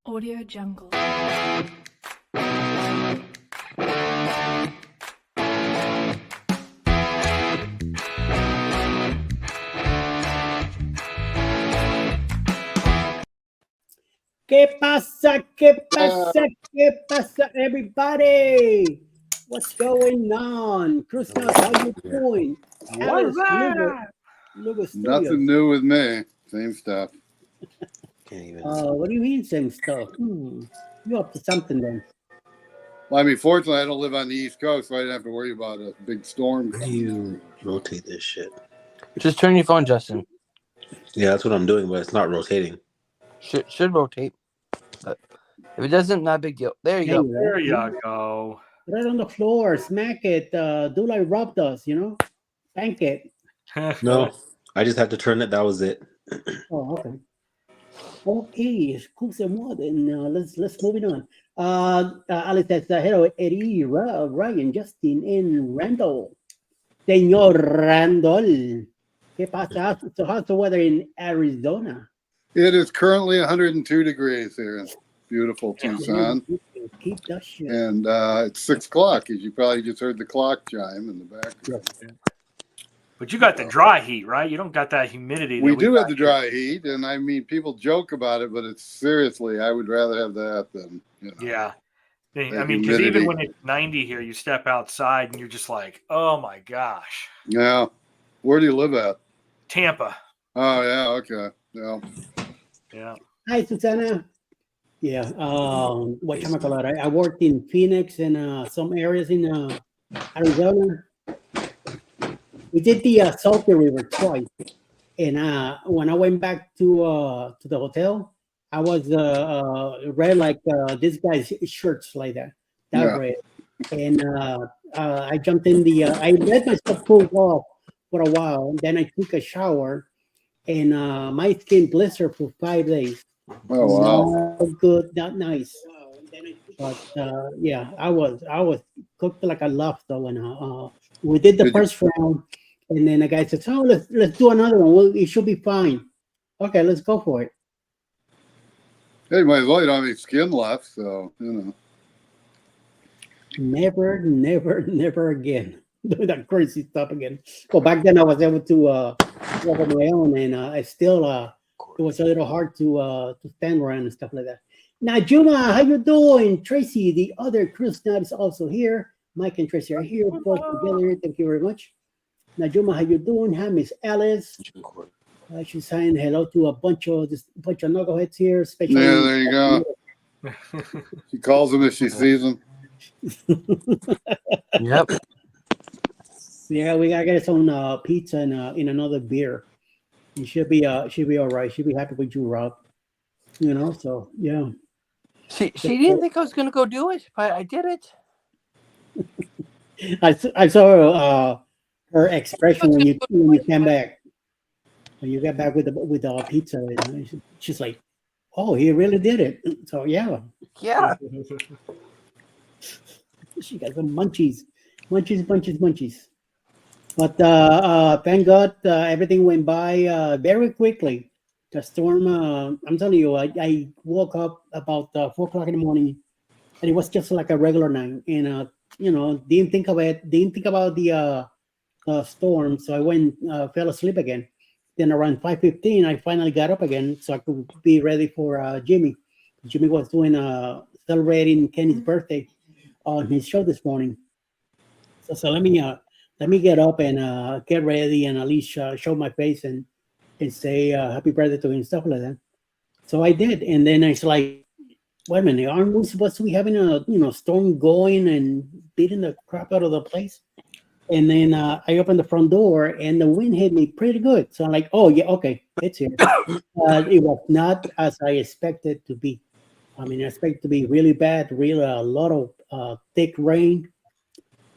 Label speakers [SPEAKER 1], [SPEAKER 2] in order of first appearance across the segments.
[SPEAKER 1] Audio Jungle.
[SPEAKER 2] ¿Qué pasa? ¿Qué pasa? ¿Qué pasa, everybody? What's going on? Cruz, how you doing? Alice Lugo Studios.
[SPEAKER 3] Nothing new with me. Same stuff.
[SPEAKER 2] What do you mean same stuff? You up to something then?
[SPEAKER 3] Well, I mean, fortunately, I don't live on the East Coast, so I didn't have to worry about a big storm.
[SPEAKER 4] How do you rotate this shit?
[SPEAKER 5] Just turn your phone, Justin.
[SPEAKER 4] Yeah, that's what I'm doing, but it's not rotating.
[SPEAKER 5] Should rotate. But if it doesn't, not a big deal. There you go.
[SPEAKER 6] There you go.
[SPEAKER 2] Put it on the floor, smack it, do like Rob does, spank it.
[SPEAKER 4] No, I just had to turn it. That was it.
[SPEAKER 2] Oh, okay. Okay, cool. And let's move it on. Alex says, hello, Eddie, Ryan, Justin, and Randall. Señor Randall. ¿Qué pasa? So how's the weather in Arizona?
[SPEAKER 3] It is currently 102 degrees here in beautiful Tucson.
[SPEAKER 2] Keep that shit.
[SPEAKER 3] And it's 6 o'clock, as you probably just heard the clock chime in the background.
[SPEAKER 6] But you got the dry heat, right? You don't got that humidity.
[SPEAKER 3] We do have the dry heat, and I mean, people joke about it, but it's seriously, I would rather have that than,
[SPEAKER 6] Yeah. I mean, because even when it's 90 here, you step outside and you're just like, oh my gosh.
[SPEAKER 3] Yeah. Where do you live at?
[SPEAKER 6] Tampa.
[SPEAKER 3] Oh, yeah. Okay. Yeah.
[SPEAKER 6] Yeah.
[SPEAKER 2] Hi, Susana. Yeah. Whatchamacallit? I worked in Phoenix and some areas in Arizona. We did the Salty River twice, and when I went back to the hotel, I was red like this guy's shirts like that red, and I jumped in the. I let myself cool off for a while, and then I took a shower, and my skin blistered for 5 days.
[SPEAKER 3] Oh wow!
[SPEAKER 2] Not good, not nice. But yeah, I was cooked like a lobster when we did the first round. And then the guy said, "Oh, let's do another one. Well, it should be fine." Okay, let's go for it.
[SPEAKER 3] Hey, you might as well, you don't have any skin left, so
[SPEAKER 2] Never again. Do that crazy stuff again. Well, back then I was able to walk on my own, and I still it was a little hard to stand around and stuff like that. Now, Juma, how you doing? Tracy, the other Cruz Nut is also here. Mike and Tracy are here, both together. Thank you very much. Najuma, how you doing? Hi, Miss Alice. She's saying hello to a bunch of knuckleheads here. Especially
[SPEAKER 3] there you go. She calls them if she sees them.
[SPEAKER 5] Yep.
[SPEAKER 2] Yeah, we gotta get some pizza and in another beer. It should be all right. She'll be happy with you, Rob. So yeah.
[SPEAKER 5] She didn't think I was gonna go do it, but I did it.
[SPEAKER 2] I saw her expression when you came back. When you got back with the pizza, she's like, "Oh, he really did it." So yeah.
[SPEAKER 5] Yeah.
[SPEAKER 2] She got some munchies. But thank God everything went by very quickly. The storm. I'm telling you, I woke up about 4 o'clock in the morning, and it was just like a regular night, and didn't think about the storm, so I went fell asleep again. Then around 5:15 I finally got up again so I could be ready for Jimmy. Jimmy was doing celebrating Kenny's birthday on his show this morning, so let me get up and get ready and at least show my face and say happy birthday to him and stuff like that. So I did, and then it's like, wait a minute, aren't we supposed to be having a storm going and beating the crap out of the place? And then I opened the front door, and the wind hit me pretty good. So I'm like, oh, yeah, okay, it's here. It was not as I expected to be. I mean, I expected to be really bad, really a lot of thick rain.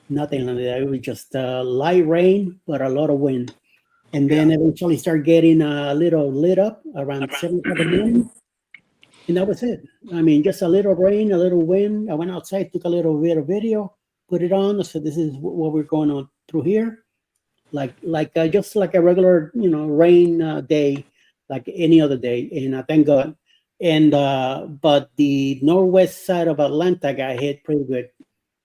[SPEAKER 2] Nothing like that. It was just light rain, but a lot of wind. And then eventually start getting a little lit up around 7 o'clock in the morning. And that was it. I mean, just a little rain, a little wind. I went outside, took a little bit of video, put it on. So this is what we're going on through here, just like a regular, rain day, like any other day. And thank God, and but the northwest side of Atlanta got hit pretty good.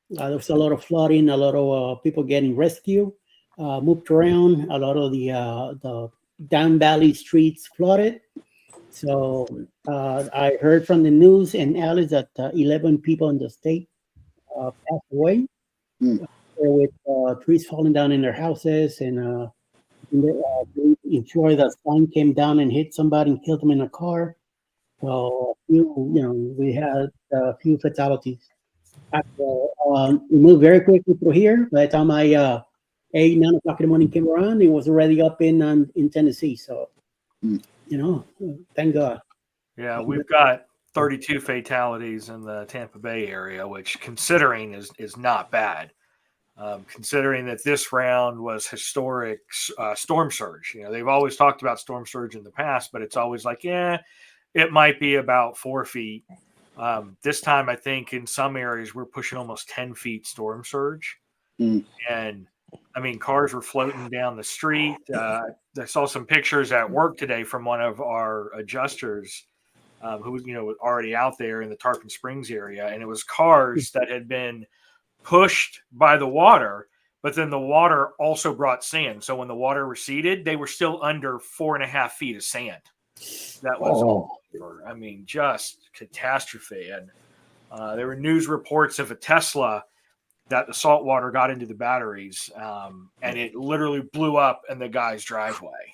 [SPEAKER 2] There was a lot of flooding, a lot of people getting rescued, moved around. A lot of the down valley streets flooded. So I heard from the news and Alice that 11 people in the state passed away
[SPEAKER 3] Hmm.
[SPEAKER 2] with trees falling down in their houses, and in Florida, the sun came down and hit somebody and killed them in a car. So we had a few fatalities. After, we moved very quickly through here. By the time I 8, 9 o'clock in the morning came around, it was already up in Tennessee. So,
[SPEAKER 3] Hmm.
[SPEAKER 2] thank God.
[SPEAKER 6] Yeah, we've got 32 fatalities in the Tampa Bay area, which considering is not bad. Considering that this round was historic storm surge. They've always talked about storm surge in the past, but it's always like, yeah, it might be about 4 feet. This time, I think in some areas we're pushing almost 10 feet storm surge.
[SPEAKER 3] Mm.
[SPEAKER 6] And I mean, cars were floating down the street. I saw some pictures at work today from one of our adjusters who was, already out there in the Tarpon Springs area. And it was cars that had been pushed by the water, but then the water also brought sand. So when the water receded, they were still under 4.5 feet of sand. That was all over. I mean, just catastrophe. And there were news reports of a Tesla that the salt water got into the batteries, and it literally blew up in the guy's driveway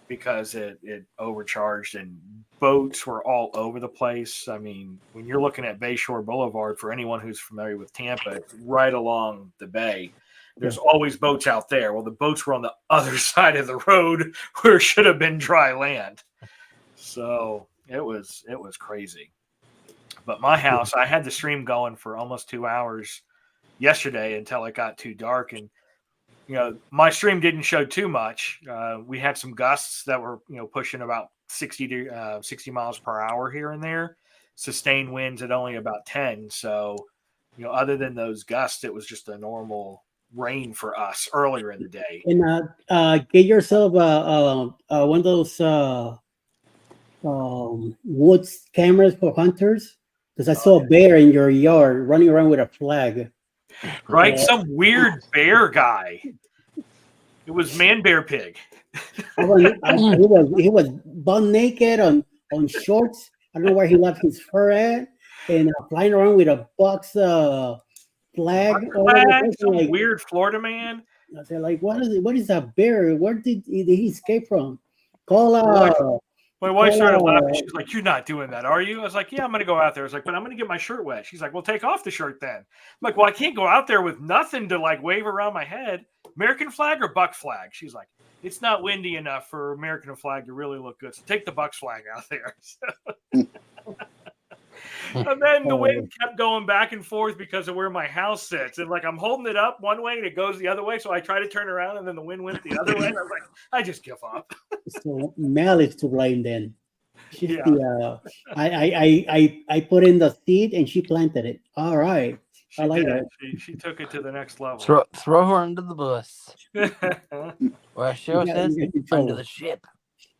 [SPEAKER 6] because it overcharged, and boats were all over the place. I mean, when you're looking at Bayshore Boulevard, for anyone who's familiar with Tampa, it's right along the bay. There's always boats out there. Well, the boats were on the other side of the road where it should have been dry land. So it was crazy. But my house, I had the stream going for almost 2 hours yesterday until it got too dark. And, my stream didn't show too much. We had some gusts that were, pushing about 60 miles per hour here and there. Sustained winds at only about 10. So, other than those gusts, it was just a normal rain for us earlier in the day.
[SPEAKER 2] And get yourself one of those woods cameras for hunters, because I saw a bear in your yard running around with a flag.
[SPEAKER 6] Right? Some weird bear guy. It was Man Bear Pig.
[SPEAKER 2] He was butt naked on shorts. I don't know where he left his fur at, and flying around with a box flag.
[SPEAKER 6] Some weird Florida man.
[SPEAKER 2] I said, like, what is that bear? Where did he escape from? Call
[SPEAKER 6] my wife started laughing. She's like, "You're not doing that, are you?" I was like, "Yeah, I'm going to go out there." I was like, "But I'm going to get my shirt wet." She's like, "Well, take off the shirt then." I'm like, "Well, I can't go out there with nothing to like wave around my head. American flag or Bucks flag?" She's like, "It's not windy enough for American flag to really look good. So take the Bucks flag out there." And then the wind kept going back and forth because of where my house sits. And like I'm holding it up one way and it goes the other way. So I try to turn around and then the wind went the other way. And I was like, I just give up.
[SPEAKER 2] So Mel is to blame then. She's I put in the seed and she planted it. All right. I like that.
[SPEAKER 6] She took it to the next level.
[SPEAKER 5] Throw her under the bus. Or Cheryl says, under the ship.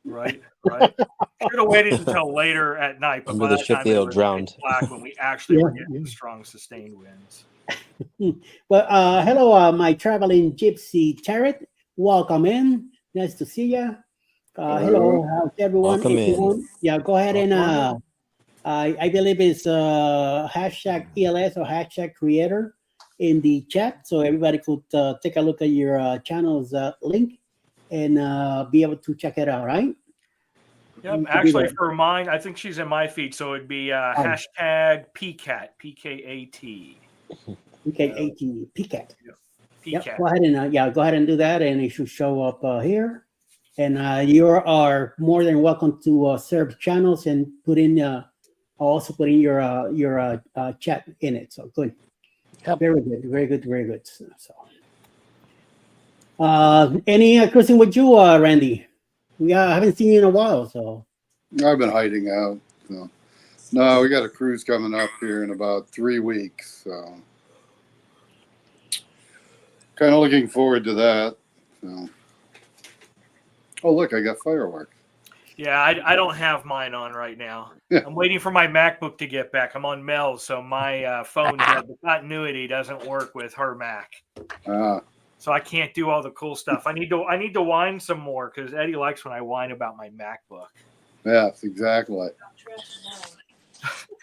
[SPEAKER 6] Right. Should have waited until later at night. But
[SPEAKER 1] Under the ship, they'll drown.
[SPEAKER 6] When we actually were getting strong sustained winds.
[SPEAKER 2] Well, hello, my traveling gypsy Tarot. Welcome in. Nice to see you. Hello, how's everyone?
[SPEAKER 1] Welcome in.
[SPEAKER 2] Go ahead and I believe it's hashtag ELS or hashtag creator in the chat, so everybody could take a look at your channel's link and be able to check it out, right?
[SPEAKER 6] Yep. Actually, for mine, I think she's in my feed, so it'd be hashtag PCAT, PKAT.
[SPEAKER 2] PKAT, PCAT.
[SPEAKER 6] PCAT.
[SPEAKER 2] Yep, go ahead and do that, and it should show up here. And you are more than welcome to serve channels and also put in your chat in it. So good.
[SPEAKER 5] Yep.
[SPEAKER 2] Very good. So, any cruising with you, Randy? We haven't seen you in a while, so.
[SPEAKER 3] I've been hiding out. So. No, we got a cruise coming up here in about 3 weeks. So, kind of looking forward to that. So. Oh, look, I got fireworks.
[SPEAKER 6] Yeah, I don't have mine on right now. I'm waiting for my MacBook to get back. I'm on Mel's, so my phone, the continuity doesn't work with her Mac. So I can't do all the cool stuff. I need to whine some more because Eddie likes when I whine about my MacBook.
[SPEAKER 3] Yes, exactly.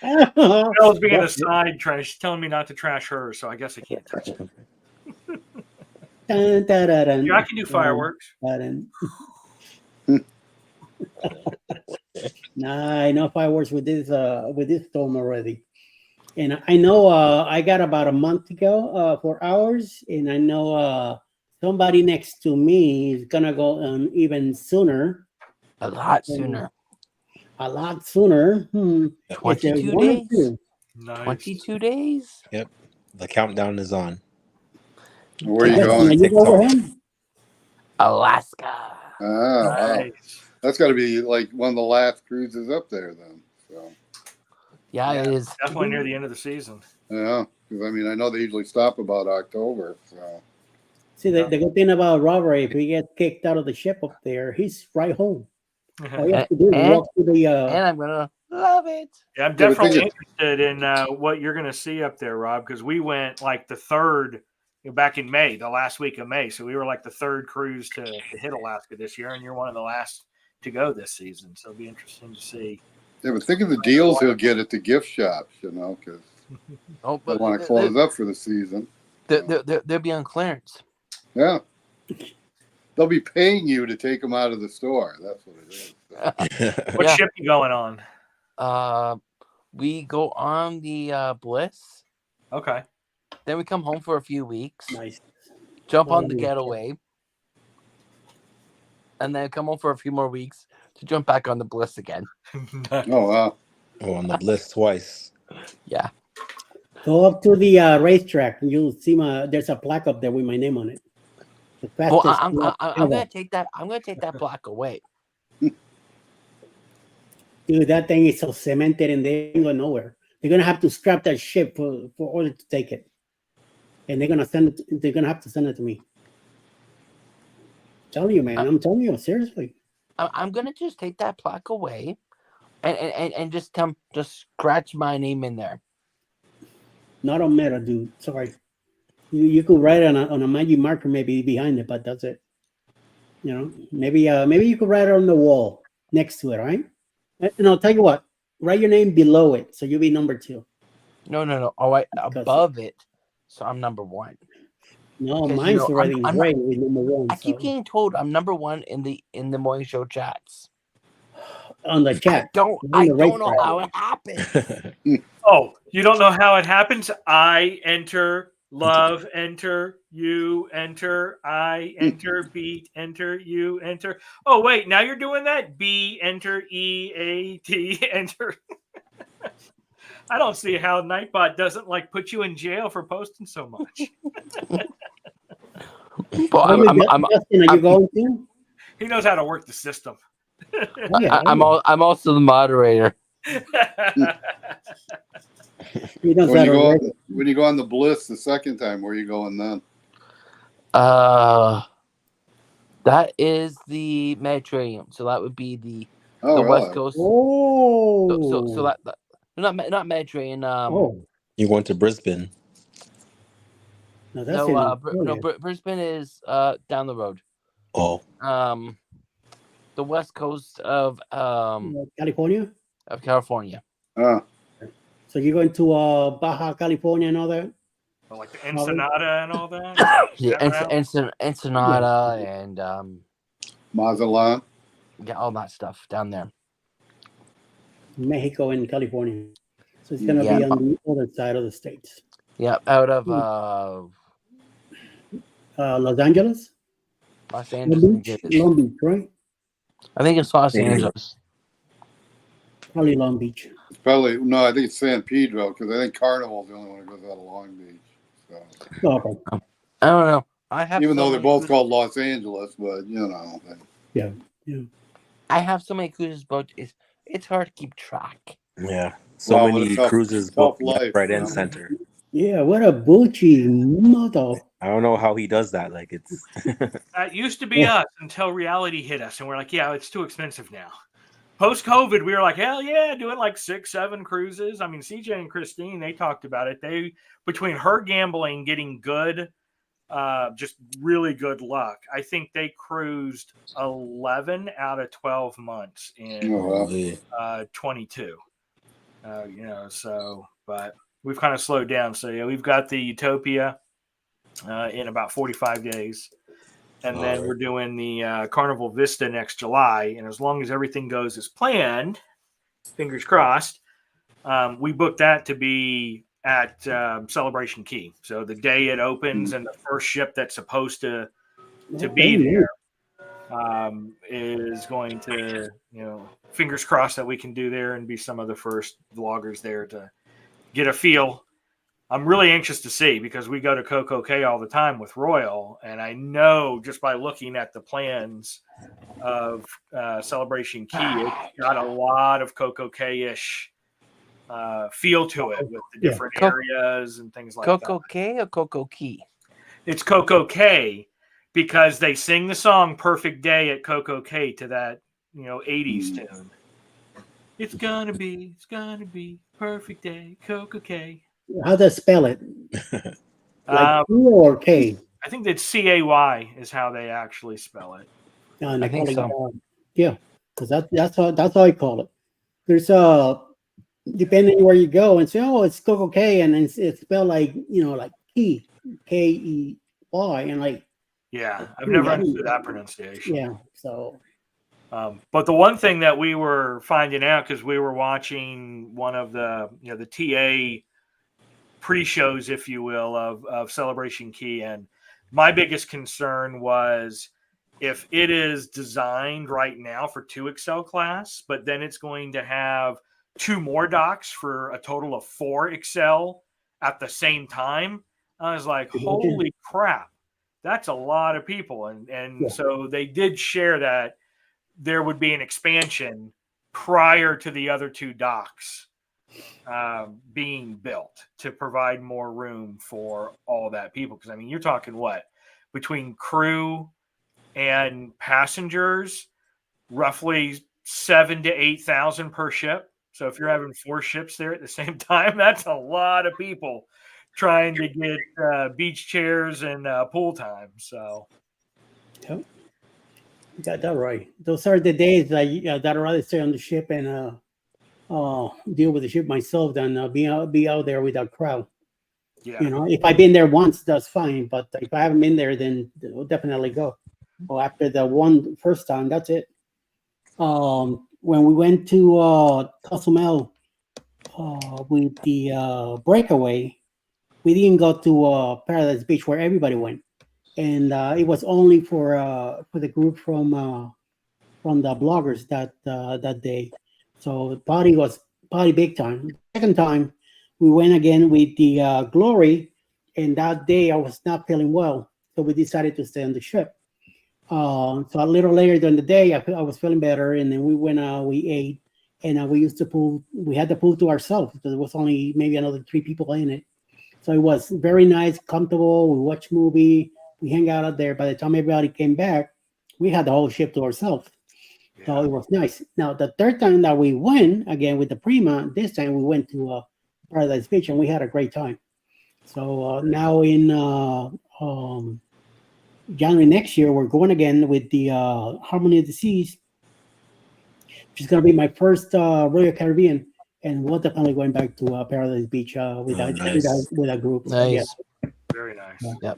[SPEAKER 6] Mel's being a side trash. She's telling me not to trash her, so I guess I can't touch it.
[SPEAKER 2] Dun, dun, dun, dun.
[SPEAKER 6] Yeah, I can do fireworks.
[SPEAKER 2] Nah, I know fireworks with this storm already. And I know I got about a month to go for hours, and I know somebody next to me is gonna go even sooner.
[SPEAKER 5] A lot sooner.
[SPEAKER 2] A lot sooner.
[SPEAKER 5] 22 days.
[SPEAKER 6] Nice.
[SPEAKER 5] 22 days.
[SPEAKER 4] Yep. The countdown is on.
[SPEAKER 3] Where are you
[SPEAKER 2] Justin,
[SPEAKER 3] going?
[SPEAKER 2] are you go with him?
[SPEAKER 5] Alaska.
[SPEAKER 3] Wow.
[SPEAKER 6] Nice.
[SPEAKER 3] That's got to be like one of the last cruises up there then. So
[SPEAKER 5] Yeah, it is.
[SPEAKER 6] Definitely near the end of the season.
[SPEAKER 3] yeah, because I mean I know they usually stop about October. So
[SPEAKER 2] See, the good thing about Robert, if he gets kicked out of the ship up there, he's right home. All you have to do is walk to the.
[SPEAKER 5] And I'm gonna love it.
[SPEAKER 6] Yeah, I'm definitely interested in what you're going to see up there, Rob, because we went like the third back in May, the last week of May. So we were like the third cruise to hit Alaska this year, and you're one of the last to go this season. So it'll be interesting to see.
[SPEAKER 3] yeah, but think of the deals he'll get at the gift shops, because
[SPEAKER 5] Oh,
[SPEAKER 3] they
[SPEAKER 5] but
[SPEAKER 3] want to close up for the season.
[SPEAKER 5] they'll be on clearance.
[SPEAKER 3] Yeah, they'll be paying you to take them out of the store. That's what it is. So.
[SPEAKER 6] What ship you going on?
[SPEAKER 5] We go on the Bliss.
[SPEAKER 6] Okay.
[SPEAKER 5] Then we come home for a few weeks.
[SPEAKER 2] Nice.
[SPEAKER 5] Jump on the Getaway. And then come home for a few more weeks to jump back on the Bliss again.
[SPEAKER 3] Oh wow!
[SPEAKER 4] Oh, on the Bliss twice.
[SPEAKER 5] Yeah.
[SPEAKER 2] Go up to the racetrack and you'll see there's a plaque up there with my name on it. The
[SPEAKER 5] Well,
[SPEAKER 2] fastest
[SPEAKER 5] I'm
[SPEAKER 2] lap
[SPEAKER 5] gonna
[SPEAKER 2] ever.
[SPEAKER 5] take that. I'm gonna take that plaque away.
[SPEAKER 2] Dude, that thing is so cemented and they ain't going nowhere. They're gonna have to scrap that ship for order to take it, and they're gonna have to send it to me. I'm telling you, man. I'm telling you, seriously.
[SPEAKER 5] I'm gonna just take that plaque away, and just scratch my name in there.
[SPEAKER 2] Not on meta, dude. Sorry. You could write on a magic marker maybe behind it, but that's it. Maybe you could write it on the wall next to it, right? And I'll tell you what, write your name below it, so you'll be number 2.
[SPEAKER 5] No. All right, above it, so I'm number 1.
[SPEAKER 2] No, mine's already great with number 1.
[SPEAKER 5] I keep getting told I'm number 1 in the morning show chats.
[SPEAKER 2] On the chat.
[SPEAKER 5] I don't know how it happened.
[SPEAKER 6] Oh, you don't know how it happens? I enter, love, enter, you enter, I enter, beat, enter, you enter. Oh, wait, now you're doing that? B, enter, E, A, T, enter. I don't see how Nightbot doesn't put you in jail for posting so much.
[SPEAKER 5] Well,
[SPEAKER 2] Justin, are you going to?
[SPEAKER 6] He knows how to work the system.
[SPEAKER 5] I'm also the moderator.
[SPEAKER 2] He knows
[SPEAKER 3] When
[SPEAKER 2] how
[SPEAKER 3] you
[SPEAKER 2] to
[SPEAKER 3] go
[SPEAKER 2] work.
[SPEAKER 3] when you go on the Bliss the second time, where are you going then?
[SPEAKER 5] That is the Mediterranean, so that would be the
[SPEAKER 3] Really?
[SPEAKER 5] West Coast.
[SPEAKER 2] Oh,
[SPEAKER 5] So that not Mediterranean.
[SPEAKER 4] You went to Brisbane.
[SPEAKER 2] No, that's
[SPEAKER 5] Brisbane is down the road.
[SPEAKER 4] Oh.
[SPEAKER 5] The West Coast of
[SPEAKER 2] California.
[SPEAKER 5] Of California.
[SPEAKER 2] So you're going to Baja California and all that?
[SPEAKER 6] Like the Ensenada and all that?
[SPEAKER 5] Yeah, Ensenada and
[SPEAKER 3] Mazatlan.
[SPEAKER 5] Yeah, all that stuff down there.
[SPEAKER 2] Mexico and California. So it's going to be on the other side of the states.
[SPEAKER 5] Yeah, out of
[SPEAKER 2] Los Angeles?
[SPEAKER 5] Los Angeles.
[SPEAKER 2] Long Beach, right?
[SPEAKER 5] I think it's Los Angeles.
[SPEAKER 2] Probably Long Beach.
[SPEAKER 3] Probably no, I think it's San Pedro because I think Carnival's the only one that goes out of Long Beach. So.
[SPEAKER 2] Okay.
[SPEAKER 5] I don't know.
[SPEAKER 3] Even though they're both called Los Angeles, but
[SPEAKER 2] Yeah.
[SPEAKER 5] I have so many cruises booked. It's hard to keep track.
[SPEAKER 4] Yeah. So many cruises booked left, right, and center.
[SPEAKER 2] Yeah, what a butchie mother.
[SPEAKER 4] I don't know how he does that.
[SPEAKER 6] It used to be us until reality hit us, and we're like, yeah, it's too expensive now. post-COVID, we were like, hell yeah, doing like 6-7 cruises. I mean, CJ and Christine, they talked about it. They, between her gambling, getting good, just really good luck, I think they cruised 11 out of 12 months in 22. But we've kind of slowed down. So yeah, we've got the Utopia in about 45 days. And then we're doing the Carnival Vista next July. And as long as everything goes as planned, fingers crossed, we booked that to be at Celebration Key. So the day it opens and the first ship that's supposed to be there is going to, fingers crossed that we can do there and be some of the first vloggers there to get a feel. I'm really anxious to see, because we go to Coco Cay all the time with Royal, and I know just by looking at the plans of Celebration Key, it's got a lot of Coco Cay-ish feel to it with the different areas and things like that.
[SPEAKER 5] Coco Cay or Coco Key?
[SPEAKER 6] It's Coco Cay because they sing the song Perfect Day at Coco Cay to that, 80s tune. It's gonna be perfect day, Coco Cay.
[SPEAKER 2] How does spell it? Like Q or K?
[SPEAKER 6] I think that CAY is how they actually spell it.
[SPEAKER 5] I think so.
[SPEAKER 2] Yeah, because that's how I call it. There's depending where you go and say, oh, it's Coco Cay, and it's spelled like like Key, Key, and like.
[SPEAKER 6] Yeah, I've never understood that pronunciation.
[SPEAKER 2] Yeah, so.
[SPEAKER 6] But the one thing that we were finding out, because we were watching one of the the TA pre-shows, if you will, of Celebration Key, and my biggest concern was if it is designed right now for 2XL class, but then it's going to have 2 more docks for a total of 4XL at the same time. I was like, holy crap, that's a lot of people. And so they did share that there would be an expansion prior to the other 2 docks being built to provide more room for all that people. Because, I mean, you're talking what? Between crew and passengers, roughly 7,000 to 8,000 per ship. So if you're having 4 ships there at the same time, that's a lot of people trying to get beach chairs and pool time. So,
[SPEAKER 2] yep. Got that right. Those are the days that I'd rather stay on the ship and deal with the ship myself than be out there with a crowd.
[SPEAKER 6] Yeah.
[SPEAKER 2] If I've been there once, that's fine. But if I haven't been there, then we'll definitely go. Well, after the first time, that's it. When we went to Cozumel with the breakaway, we didn't go to Paradise Beach where everybody went. And it was only for the group from the bloggers that day. So the party was big time. Second time, we went again with the Glory, and that day I was not feeling well, so we decided to stay on the ship. So a little later during the day, I was feeling better, and then we went out, we ate, and we used the pool. We had the pool to ourselves because there was only maybe another 3 people in it. So it was very nice, comfortable. We watched movie. We hang out there. By the time everybody came back, we had the whole ship to ourselves. Yeah. So it was nice. Now, the third time that we went, again with the Prima, this time we went to Paradise Beach, and we had a great time. So now in January next year, we're going again with the Harmony of the Seas, which is going to be my first Royal Caribbean. And we're definitely going back to Paradise Beach with a group.
[SPEAKER 5] Nice.
[SPEAKER 2] Yeah.
[SPEAKER 6] Very nice.
[SPEAKER 5] Yeah.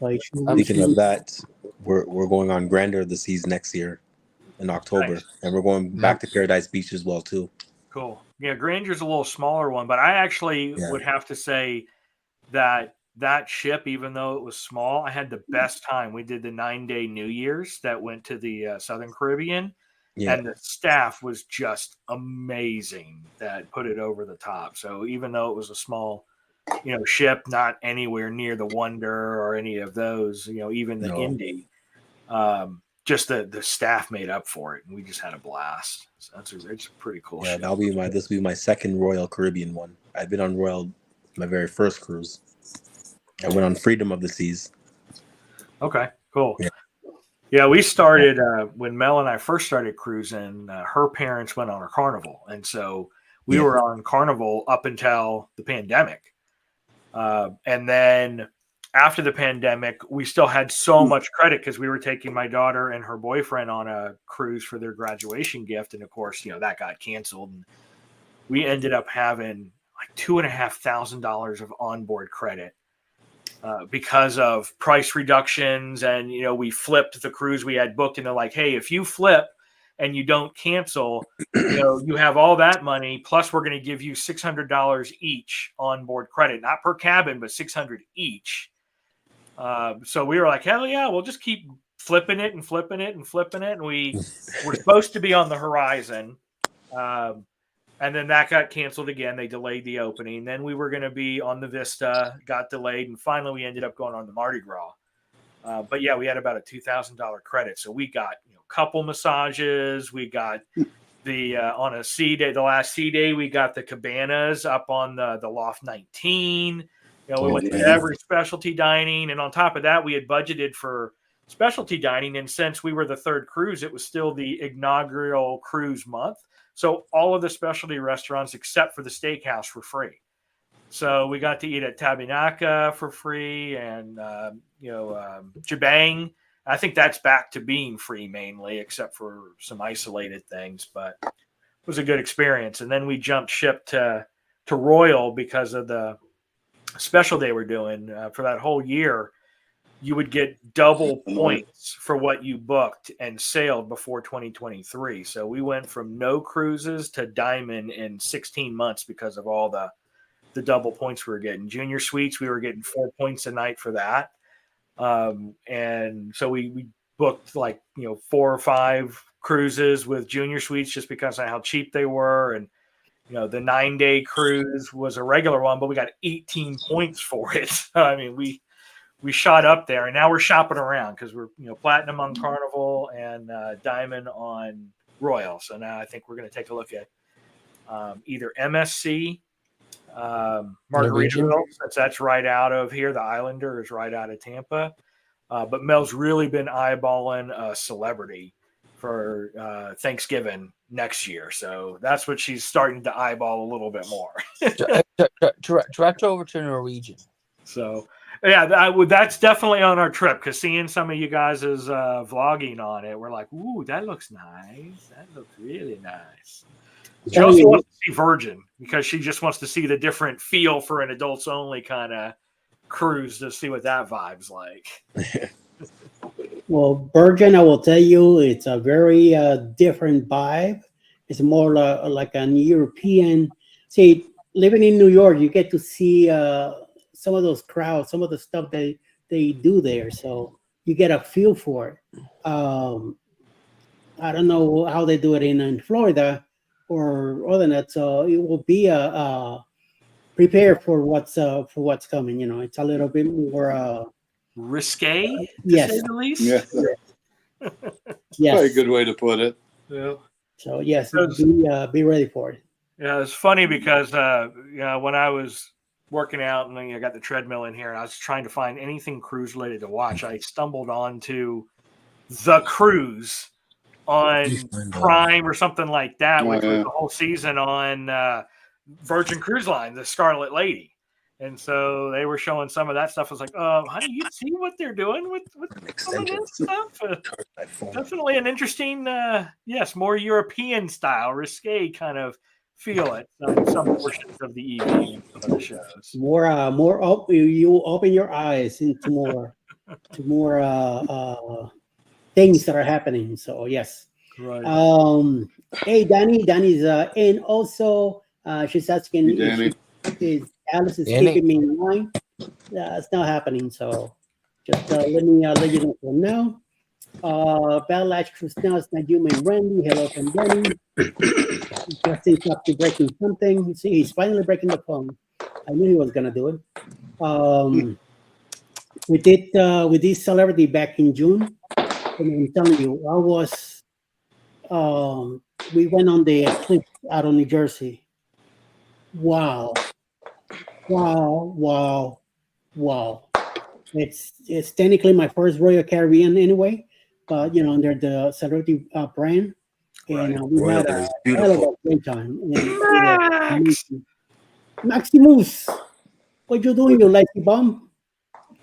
[SPEAKER 4] Speaking of that, we're going on Grandeur of the Seas next year in October, nice. And we're going back to Paradise Beach as well too.
[SPEAKER 6] Cool. Yeah, Grandeur's a little smaller one, but I actually would have to say that ship, even though it was small, I had the best time. We did the 9-day New Year's that went to the Southern Caribbean. Yeah. And the staff was just amazing that put it over the top. So even though it was a small, ship, not anywhere near the Wonder or any of those, even the Indy, just the staff made up for it, and we just had a blast. So it's a pretty cool.
[SPEAKER 4] Yeah,
[SPEAKER 6] ship.
[SPEAKER 4] This will be my second Royal Caribbean one. I've been on Royal my very first cruise. I went on Freedom of the Seas.
[SPEAKER 6] Okay, cool. Yeah. Yeah, we started when Mel and I first started cruising. Her parents went on a Carnival, and so we
[SPEAKER 4] Yeah.
[SPEAKER 6] were on Carnival up until the pandemic. And then after the pandemic, we still had so much credit because we were taking my daughter and her boyfriend on a cruise for their graduation gift, and of course, that got canceled. And we ended up having like $2,500 of onboard credit. Because of price reductions, and we flipped the cruise we had booked, and they're like, hey, if you flip and you don't cancel, you have all that money, plus we're going to give you $600 each on board credit, not per cabin, but $600 each. So we were like, hell yeah, we'll just keep flipping it and flipping it and flipping it, and we were supposed to be on the horizon. And then that got canceled again. They delayed the opening. Then we were going to be on the Vista, got delayed, and finally we ended up going on the Mardi Gras. But yeah, we had about a $2,000 credit. So we got couple massages. We got the on a sea day, the last sea day, we got the cabanas up on the Loft 19. We went to every specialty dining, and on top of that, we had budgeted for specialty dining. And since we were the third cruise, it was still the inaugural cruise month. So all of the specialty restaurants, except for the steakhouse, were free. So we got to eat at Tabinaka for free, and Jabang. I think that's back to being free mainly, except for some isolated things. But it was a good experience. And then we jumped ship to Royal because of the special they were doing for that whole year. You would get double points for what you booked and sailed before 2023. So we went from no cruises to Diamond in 16 months because of all the double points we were getting. Junior suites, we were getting 4 points a night for that. And so we booked 4 or 5 cruises with junior suites just because of how cheap they were. And, the 9-day cruise was a regular one, but we got 18 points for it. I mean, we shot up there, and now we're shopping around because we're platinum on Carnival and diamond on Royal. So now I think we're going to take a look at either MSC, Margaritaville, since that's right out of here. The Islander is right out of Tampa. But Mel's really been eyeballing a Celebrity for Thanksgiving next year. So that's what she's starting to eyeball a little bit more.
[SPEAKER 5] Direct over to Norwegian.
[SPEAKER 6] So yeah, that's definitely on our trip, because seeing some of you guys' vlogging on it, we're like, ooh, that looks nice. That looks really nice. She also wants to see Virgin because she just wants to see the different feel for an adults only kind of cruise to see what that vibe's like.
[SPEAKER 2] Well, Virgin, I will tell you, it's a very different vibe. It's more like an European. See, living in New York, you get to see some of those crowds, some of the stuff they do there. So you get a feel for it. I don't know how they do it in Florida or other than that. So it will be prepare for what's coming. It's a little bit more
[SPEAKER 6] risque, to
[SPEAKER 2] yes,
[SPEAKER 6] say the least.
[SPEAKER 3] Yeah.
[SPEAKER 2] Yes,
[SPEAKER 3] Probably a good way to put it.
[SPEAKER 6] Yeah.
[SPEAKER 2] So yes, be ready for it.
[SPEAKER 6] Yeah, it's funny because when I was working out and I got the treadmill in here and I was trying to find anything cruise related to watch, I stumbled onto The Cruise on Prime or something like that, which was the whole season on Virgin Cruise Line, the Scarlet Lady. And so they were showing some of that stuff. I was like, honey, you see what they're doing with some of this stuff? Definitely an interesting, yes, more European style, risque kind of feel at some portions of the evening and some of the shows.
[SPEAKER 2] More you open your eyes into more things that are happening. So yes.
[SPEAKER 6] Right.
[SPEAKER 2] Hey, Danny's and also she's asking
[SPEAKER 3] Danny.
[SPEAKER 2] if Alice is keeping me in line. It's not happening. So just let me let you know for now. Battle Ash Christina, Najuma and Randy. Hello from Danny. Justin's up to breaking something. See, he's finally breaking the phone. I knew he was gonna do it. We did Celebrity back in June, and I'm telling you, I was. We went on the Eclipse out of New Jersey. Wow. It's technically my first Royal Caribbean anyway. but under the celebrity brand, and
[SPEAKER 6] Right.
[SPEAKER 2] we had
[SPEAKER 4] Royal
[SPEAKER 2] a
[SPEAKER 4] is
[SPEAKER 2] hell of a
[SPEAKER 4] beautiful.
[SPEAKER 2] great time. And it was
[SPEAKER 6] Max!
[SPEAKER 2] amazing. Maximus, what you doing, you lazy bum?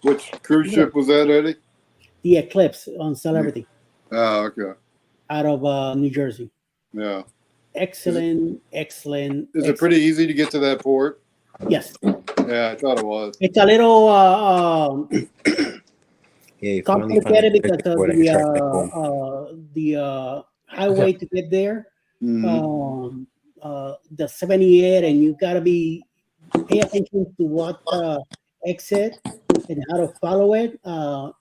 [SPEAKER 3] Which cruise
[SPEAKER 2] Yeah,
[SPEAKER 3] ship was that, Eddie?
[SPEAKER 2] the Eclipse on Celebrity
[SPEAKER 3] Oh, okay.
[SPEAKER 2] out of New Jersey.
[SPEAKER 3] Yeah.
[SPEAKER 2] Excellent, excellent,
[SPEAKER 3] Is it
[SPEAKER 2] excellent.
[SPEAKER 3] pretty easy to get to that port?
[SPEAKER 2] Yes,
[SPEAKER 3] Yeah, I thought it was.
[SPEAKER 2] it's a little
[SPEAKER 4] Yeah, you finally found a
[SPEAKER 2] complicated because
[SPEAKER 4] perfect
[SPEAKER 2] of
[SPEAKER 4] port I can try to take home.
[SPEAKER 2] the highway to get there.
[SPEAKER 3] Mm-hmm.
[SPEAKER 2] The 78, and you gotta pay attention to what exit and how to follow it.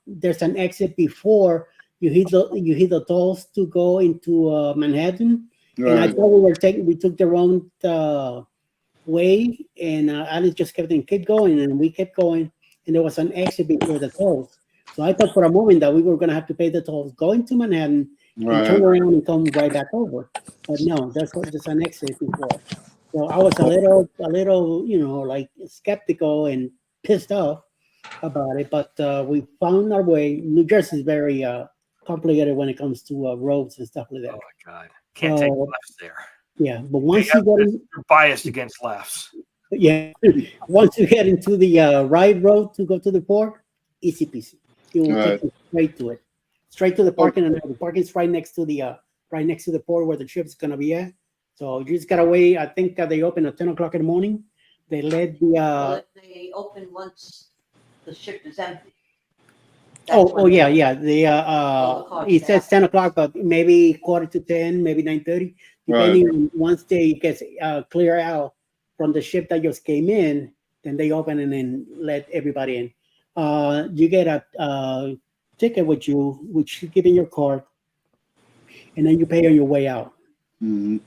[SPEAKER 2] There's an exit before you hit the tolls to go into Manhattan, and I
[SPEAKER 3] Right.
[SPEAKER 2] thought we took the wrong way, and Alice just kept going, and we kept going, and there was an exit before the tolls. So I thought for a moment that we were gonna have to pay the tolls going to Manhattan and turn
[SPEAKER 3] Right.
[SPEAKER 2] around and come right back over. But no, there's an exit before. So I was a little, like skeptical and pissed off about it. But we found our way. New Jersey is very complicated when it comes to roads and stuff like
[SPEAKER 6] Oh
[SPEAKER 2] that.
[SPEAKER 6] my God. Can't take
[SPEAKER 2] So
[SPEAKER 6] lefts there.
[SPEAKER 2] yeah, but once you get in,
[SPEAKER 6] You're biased against lefts.
[SPEAKER 2] yeah, once you get into the right road to go to the port, easy peasy. It will
[SPEAKER 3] Right.
[SPEAKER 2] take you straight to the
[SPEAKER 3] Oh,
[SPEAKER 2] parking, and the parking is right next to the port where the ship is gonna be at. So you just gotta wait. I think they open at 10 o'clock in the morning. They let the
[SPEAKER 1] Well, they open once the ship is empty.
[SPEAKER 2] oh yeah. The
[SPEAKER 1] All the cars
[SPEAKER 2] it says
[SPEAKER 1] stop.
[SPEAKER 2] 10 o'clock, but maybe quarter to 10, maybe 9:30, depending on once they get clear out from the ship that just came in, then they open and then let everybody in. You get a ticket with you, which you give in your card, and then you pay on your way out
[SPEAKER 3] mhm.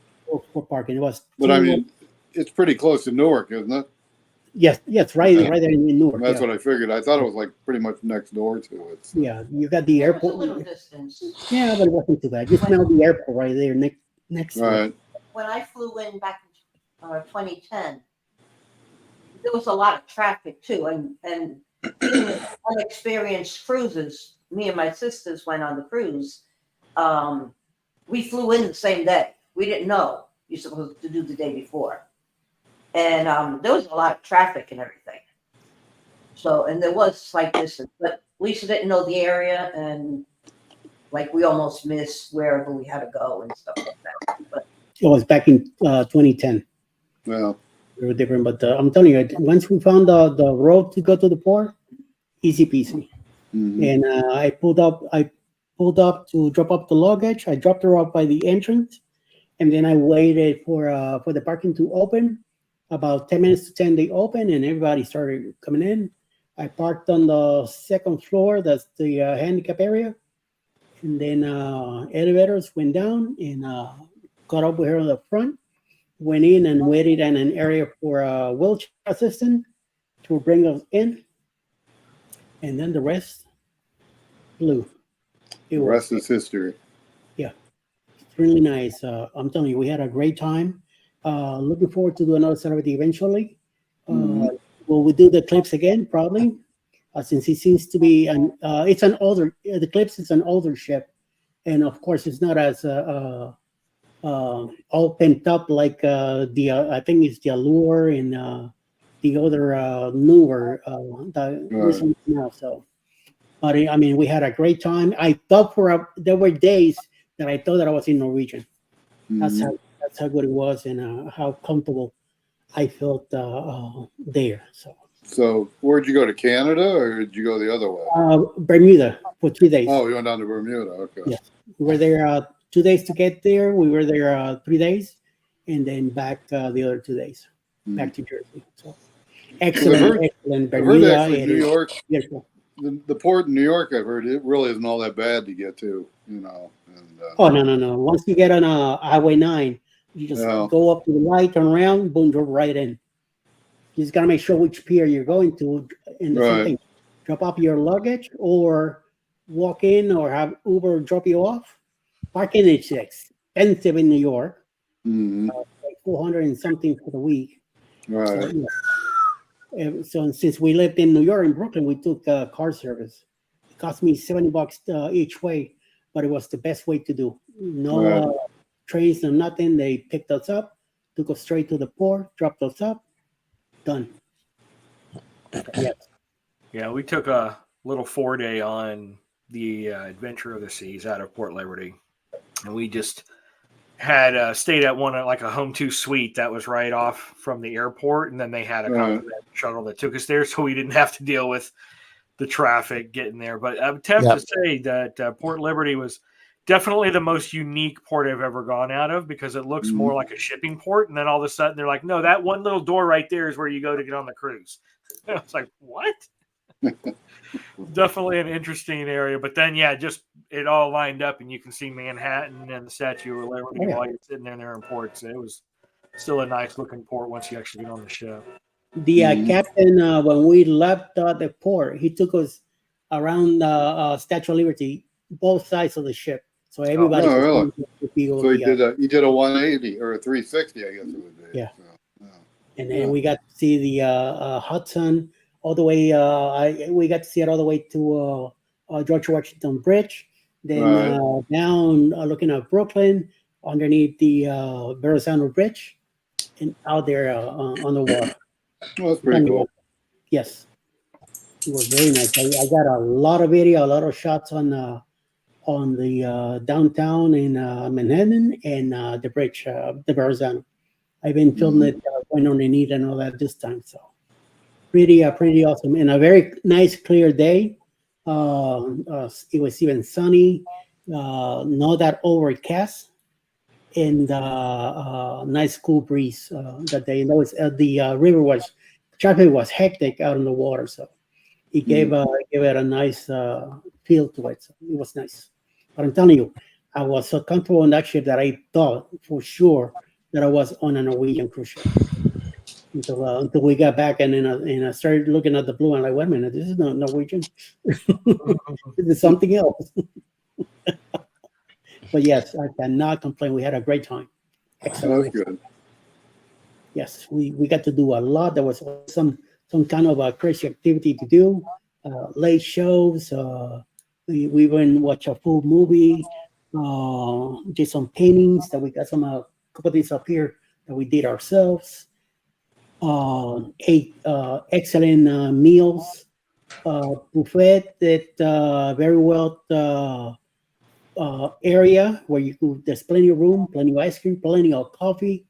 [SPEAKER 2] for parking. It was
[SPEAKER 3] But I mean, it's pretty close to Newark, isn't it?
[SPEAKER 2] yes, right
[SPEAKER 3] Yeah.
[SPEAKER 2] there in Newark.
[SPEAKER 3] That's
[SPEAKER 2] Yeah.
[SPEAKER 3] what I figured. I thought it was like pretty much next door to it. So.
[SPEAKER 2] Yeah, you got the
[SPEAKER 1] There was a
[SPEAKER 2] airport.
[SPEAKER 1] little distance.
[SPEAKER 2] Yeah, but it wasn't too bad. You smell the airport right there next to it.
[SPEAKER 3] Right.
[SPEAKER 1] When I flew in back in 2010, there was a lot of traffic too, and being unexperienced cruises, me and my sisters went on the cruise. We flew in the same day. We didn't know you're supposed to do the day before, and there was a lot of traffic and everything. So, and there was slight distance, but Lisa didn't know the area, and like we almost missed wherever we had to go and stuff like that. But
[SPEAKER 2] It was back in 2010.
[SPEAKER 3] Yeah.
[SPEAKER 2] They were different, but I'm telling you, once we found the road to go to the port, easy peasy.
[SPEAKER 3] Mhm.
[SPEAKER 2] And I pulled up to drop up the luggage. I dropped her off by the entrance, and then I waited for the parking to open. About 10 minutes to 10, they opened, and everybody started coming in. I parked on the second floor. That's the handicap area. And then elevators went down, and got up with her on the front. Went in and waited in an area for a wheelchair assistant to bring us in. And then the rest blew. It
[SPEAKER 3] The
[SPEAKER 2] was
[SPEAKER 3] rest is history.
[SPEAKER 2] really nice. I'm telling you, we had a great time. Looking forward to do another celebrity eventually.
[SPEAKER 3] Mhm.
[SPEAKER 2] Will we do the clips again? Probably, since it seems to be it's an older. The clips is an older ship, and of course, it's not as all pent up like I think it's the Allure and the other newer the
[SPEAKER 3] Right.
[SPEAKER 2] recent now. So, but I mean, we had a great time. I thought there were days that I thought that I was in Norwegian. That's
[SPEAKER 3] Mhm.
[SPEAKER 2] how good it was, and how comfortable I felt there.
[SPEAKER 3] So, where'd you go, to Canada, or did you go the other way?
[SPEAKER 2] Bermuda for 3 days.
[SPEAKER 3] Oh, you went down to Bermuda. Okay.
[SPEAKER 2] Yeah. We were there 2 days to get there. We were there 3 days, and then back the other 2 days back to Jersey. So excellent.
[SPEAKER 3] I've heard
[SPEAKER 2] Bermuda.
[SPEAKER 3] actually New York,
[SPEAKER 2] Beautiful.
[SPEAKER 3] the port in New York, I've heard it really isn't all that bad to get to, you know. And,
[SPEAKER 2] Oh no! Once you get on Highway 9, you just
[SPEAKER 3] Yeah.
[SPEAKER 2] go up to the right, turn around, boom, drop right in. You just gotta make sure which pier you're going to, and the same
[SPEAKER 3] Right.
[SPEAKER 2] thing. Drop off your luggage, or walk in, or have Uber drop you off. Parking is expensive in New York,
[SPEAKER 3] Mhm.
[SPEAKER 2] like 400 and something for the week. So,
[SPEAKER 3] Right.
[SPEAKER 2] so since we lived in New York, in Brooklyn, we took car service. It cost me $70 each way. but it was the best way to do. No
[SPEAKER 3] Right.
[SPEAKER 2] trains, no nothing. They picked us up, took us straight to the port, dropped us up, done. Yes.
[SPEAKER 6] Yeah, we took a little 4-day on the Adventure of the Seas out of Port Liberty, and we just had stayed at one like a home two suite that was right off from the airport, and then they had a
[SPEAKER 3] Right.
[SPEAKER 6] continental shuttle that took us there, so we didn't have to deal with the traffic getting there. But I would have
[SPEAKER 5] Yep.
[SPEAKER 6] to say that Port Liberty was definitely the most unique port I've ever gone out of, because it looks more like a shipping port, and then all of a sudden they're like, no, that one little door right there is where you go to get on the cruise. I was like, what? Definitely an interesting area. But then, yeah, just it all lined up, and you can see Manhattan and the Statue of Liberty
[SPEAKER 2] Oh, yeah.
[SPEAKER 6] while you're sitting there in ports. It was still a nice looking port once you actually get on the ship.
[SPEAKER 2] The captain, when we left the port, he took us around Statue of Liberty, both sides of the ship, so everybody.
[SPEAKER 3] Oh, really?
[SPEAKER 2] could be over
[SPEAKER 3] So
[SPEAKER 2] the,
[SPEAKER 3] he did a 180 or a 360, I guess it would be.
[SPEAKER 2] Yeah.
[SPEAKER 3] So, yeah.
[SPEAKER 2] and then we got to see the Hudson all the way. We got to see it all the way to George Washington Bridge. Then
[SPEAKER 3] Right.
[SPEAKER 2] down, looking at Brooklyn, underneath the Verrazano Bridge, and out there on the water.
[SPEAKER 3] Well, that's pretty cool.
[SPEAKER 2] Yes, it was very nice. I got a lot of video, a lot of shots on the downtown in Manhattan and the bridge, the Verrazano. I've been filming it going underneath and all that this time, so pretty awesome, and a very nice clear day. It was even sunny, not that overcast, and nice cool breeze that day. And that was the river traffic was hectic out on the water, so it gave it a nice feel to it. So it was nice. But I'm telling you, I was so comfortable on that ship that I thought for sure that I was on a Norwegian cruise ship until we got back, and then I started looking at the blue and I'm like, wait a minute, this is not Norwegian. This is something else. But yes, I cannot complain. We had a great time. Excellent.
[SPEAKER 3] That's good.
[SPEAKER 2] Yes, we got to do a lot. There was some kind of a crazy activity to do. Late shows. We even watch a full movie. Did some paintings that we got some couple of things up here that we did ourselves. Ate excellent meals. Buffet that very well area where there's plenty of room, plenty of ice cream, plenty of coffee.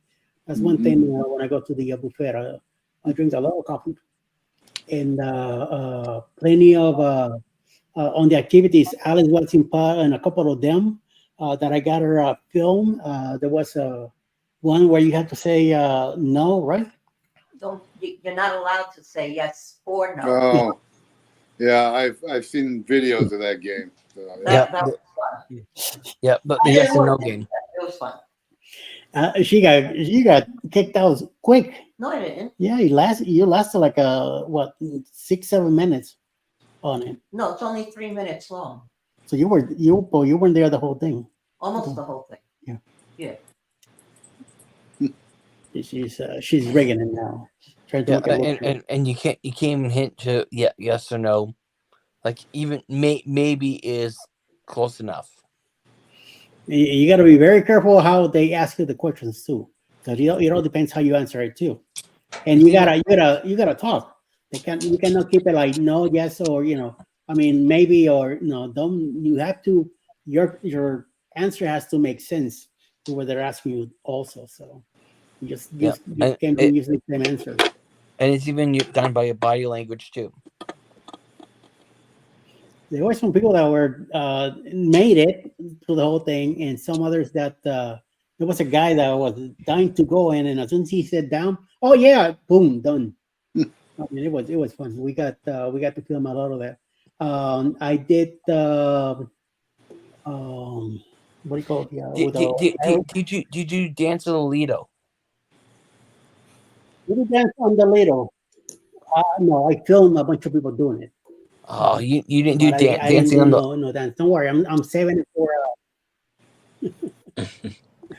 [SPEAKER 2] That's one thing when I go to the buffet. I drink a lot of coffee, and plenty of on the activities. Alice was in part and a couple of them that I got her film. There was one where you had to say no, right?
[SPEAKER 1] You're not allowed to say yes or no.
[SPEAKER 3] Oh, yeah, I've seen videos of that game. So,
[SPEAKER 5] Yeah.
[SPEAKER 1] That was fun.
[SPEAKER 5] Yeah, but the yes and no game.
[SPEAKER 1] It was fun.
[SPEAKER 2] She got kicked out quick.
[SPEAKER 1] No, I didn't.
[SPEAKER 2] Yeah, you lasted like 6-7 minutes on it.
[SPEAKER 1] No, it's only 3 minutes long.
[SPEAKER 2] So you weren't there the whole thing.
[SPEAKER 1] Almost the whole thing.
[SPEAKER 2] Yeah. She's rigging it now. Trying to
[SPEAKER 5] Yeah,
[SPEAKER 2] look at what-
[SPEAKER 5] and you can't even hint to yes or no, like even maybe is close enough.
[SPEAKER 2] You got to be very careful how they ask you the questions too, because it all depends how you answer it too, and you gotta talk. You cannot keep it like no, yes, or I mean maybe or no. Don't you have to? Your answer has to make sense to what they're asking you also. So you can't be using the same answer.
[SPEAKER 5] And it's even done by your body language too.
[SPEAKER 2] There were some people that were made it through the whole thing, and some others that there was a guy that was dying to go in, and as soon as he sat down, oh yeah, boom, done. I mean, it was fun. We got to film a lot of that. I did what do you call it? Yeah,
[SPEAKER 5] Did you dance on the Lido?
[SPEAKER 2] did you dance on the Lido? No, I filmed a bunch of people doing it.
[SPEAKER 5] Oh, you didn't do
[SPEAKER 2] But I didn't
[SPEAKER 5] dancing
[SPEAKER 2] do
[SPEAKER 5] on the.
[SPEAKER 2] no dance. Don't worry, I'm saving it for.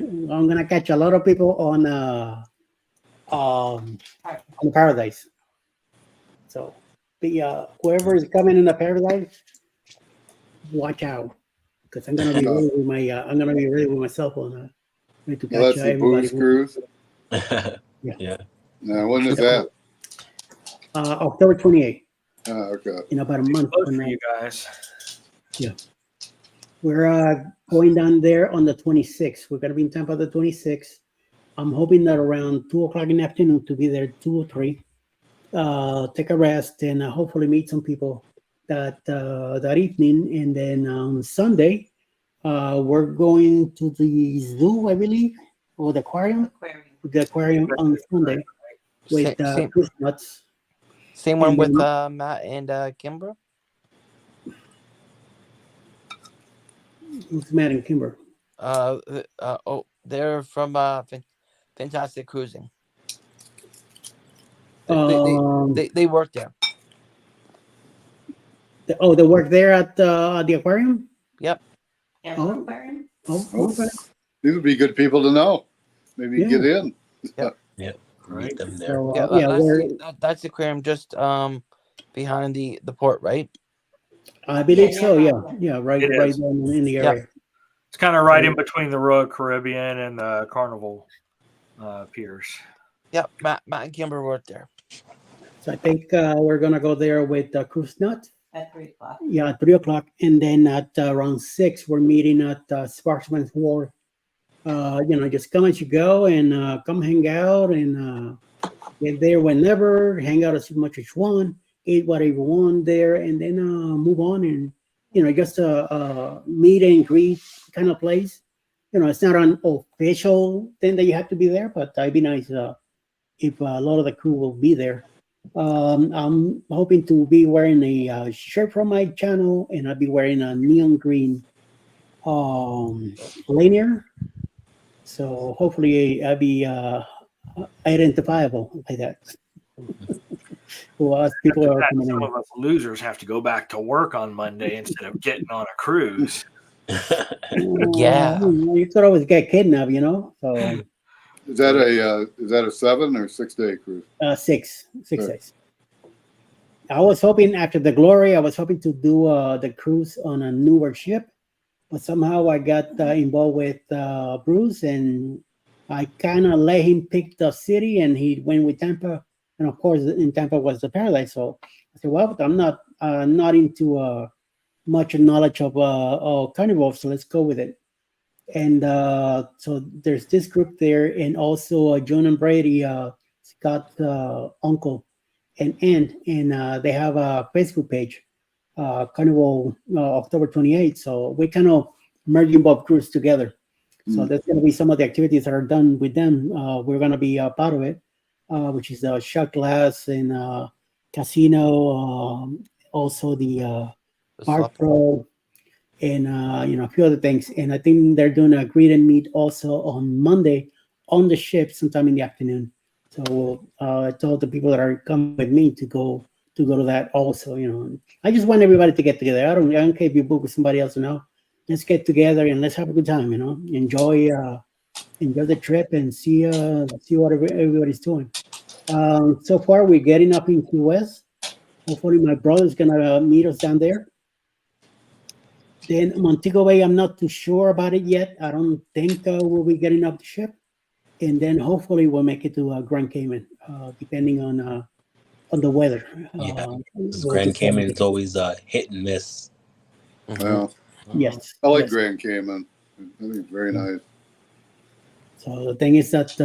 [SPEAKER 2] I'm gonna catch a lot of people on the Paradise. So, whoever is coming in the Paradise, watch out. because I'm gonna be ready with my my cell phone. To
[SPEAKER 3] Well,
[SPEAKER 2] catch
[SPEAKER 3] that's the
[SPEAKER 2] everybody.
[SPEAKER 3] booze cruise.
[SPEAKER 4] Yeah.
[SPEAKER 3] Now, when is that?
[SPEAKER 2] October 28th.
[SPEAKER 3] Okay.
[SPEAKER 2] In about a month
[SPEAKER 6] Close
[SPEAKER 2] from
[SPEAKER 6] for
[SPEAKER 2] now.
[SPEAKER 6] you guys.
[SPEAKER 2] We're going down there on the 26th. We're gonna be in Tampa the 26th. I'm hoping that around 2 o'clock in the afternoon to be there 2 or 3. Take a rest and hopefully meet some people that evening. And then on Sunday, we're going to the zoo, I believe, or the aquarium. The aquarium on Sunday with
[SPEAKER 5] Same
[SPEAKER 2] Christmas.
[SPEAKER 5] same one
[SPEAKER 2] And
[SPEAKER 5] with
[SPEAKER 2] then-
[SPEAKER 5] Matt and Kimber.
[SPEAKER 2] Who's Matt and Kimber?
[SPEAKER 5] They're from Fantastic Cruising. They work there.
[SPEAKER 2] They work there at the aquarium.
[SPEAKER 5] Yep.
[SPEAKER 2] Oh. Okay.
[SPEAKER 3] These would be good people to know. Maybe
[SPEAKER 2] Yeah.
[SPEAKER 3] get in.
[SPEAKER 4] Meet them there.
[SPEAKER 2] So,
[SPEAKER 5] That's the aquarium just behind the port, right?
[SPEAKER 2] I believe
[SPEAKER 1] Yeah,
[SPEAKER 2] so.
[SPEAKER 1] yeah.
[SPEAKER 2] Yeah, right
[SPEAKER 6] It
[SPEAKER 2] there
[SPEAKER 6] is.
[SPEAKER 2] in the area.
[SPEAKER 6] It's kind of right in between the Royal Caribbean and the Carnival piers.
[SPEAKER 5] Yep. Matt and Kimber work there.
[SPEAKER 2] So I think we're gonna go there with Cruise Nut.
[SPEAKER 1] At 3 o'clock.
[SPEAKER 2] Yeah, at 3 o'clock, and then at around 6, we're meeting at Sparksman's Wharf. Just come as you go and come hang out and get there whenever. Hang out as much as you want, eat whatever you want there, and then move on and just a meet and greet kind of place. It's not an official thing that you have to be there, but it'd be nice if a lot of the crew will be there. I'm hoping to be wearing a shirt from my channel, and I'll be wearing a neon green lanyard. So hopefully I'll be identifiable like that. Well, people are coming
[SPEAKER 6] Some
[SPEAKER 2] in.
[SPEAKER 6] of us losers have to go back to work on Monday instead of getting on a cruise.
[SPEAKER 5] Yeah.
[SPEAKER 2] You could always get kidnapped, So
[SPEAKER 3] Is that a 7 or 6 day cruise?
[SPEAKER 2] 6
[SPEAKER 3] Sure.
[SPEAKER 2] days. I was hoping after the Glory, I was hoping to do the cruise on a newer ship, but somehow I got involved with Bruce, and I kind of let him pick the city, and he went with Tampa, and of course in Tampa was the Paradise. So I said, well, I'm not into much knowledge of Carnival, so let's go with it. And so there's this group there, and also John and Brady, Scott's uncle and aunt, and they have a Facebook page, Carnival October 28th. So we kind of merging both groups together. So that's going to be some of the activities that are done with them. We're going to be a part of it, which is the shot glass and casino, also the Park Pro, and a few other things. And I think they're doing a greet and meet also on Monday on the ship sometime in the afternoon. So I told the people that are coming with me to go to that also. I just want everybody to get together. I don't care if you book with somebody else or not. Let's get together and let's have a good time. Enjoy the trip and see what everybody's doing. So far we're getting up in Key West. Hopefully my brother's gonna meet us down there. Then Montego Bay, I'm not too sure about it yet. I don't think we'll be getting up the ship. And then hopefully we'll make it to Grand Cayman, depending on the weather.
[SPEAKER 4] Yeah.
[SPEAKER 2] We'll
[SPEAKER 4] Grand
[SPEAKER 2] just
[SPEAKER 4] Cayman is always hit and miss.
[SPEAKER 3] Well,
[SPEAKER 2] Yes.
[SPEAKER 3] I like
[SPEAKER 2] yes.
[SPEAKER 3] Grand Cayman. I think it's very nice.
[SPEAKER 2] So the thing is that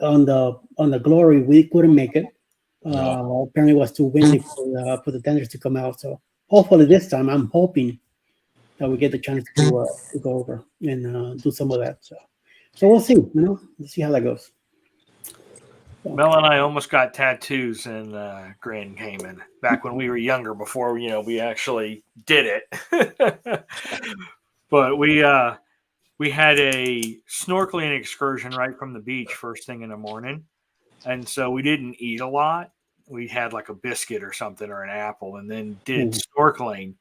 [SPEAKER 2] on the Glory we couldn't make it. Apparently it was too windy for the tenders to come out. So hopefully this time I'm hoping that we get the chance to go over and do some of that. So we'll see. We'll see how that goes.
[SPEAKER 6] Mel and I almost got tattoos in Grand Cayman back when we were younger, before we actually did it. But we had a snorkeling excursion right from the beach first thing in the morning, and so we didn't eat a lot. We had like a biscuit or something or an apple, and then did snorkeling.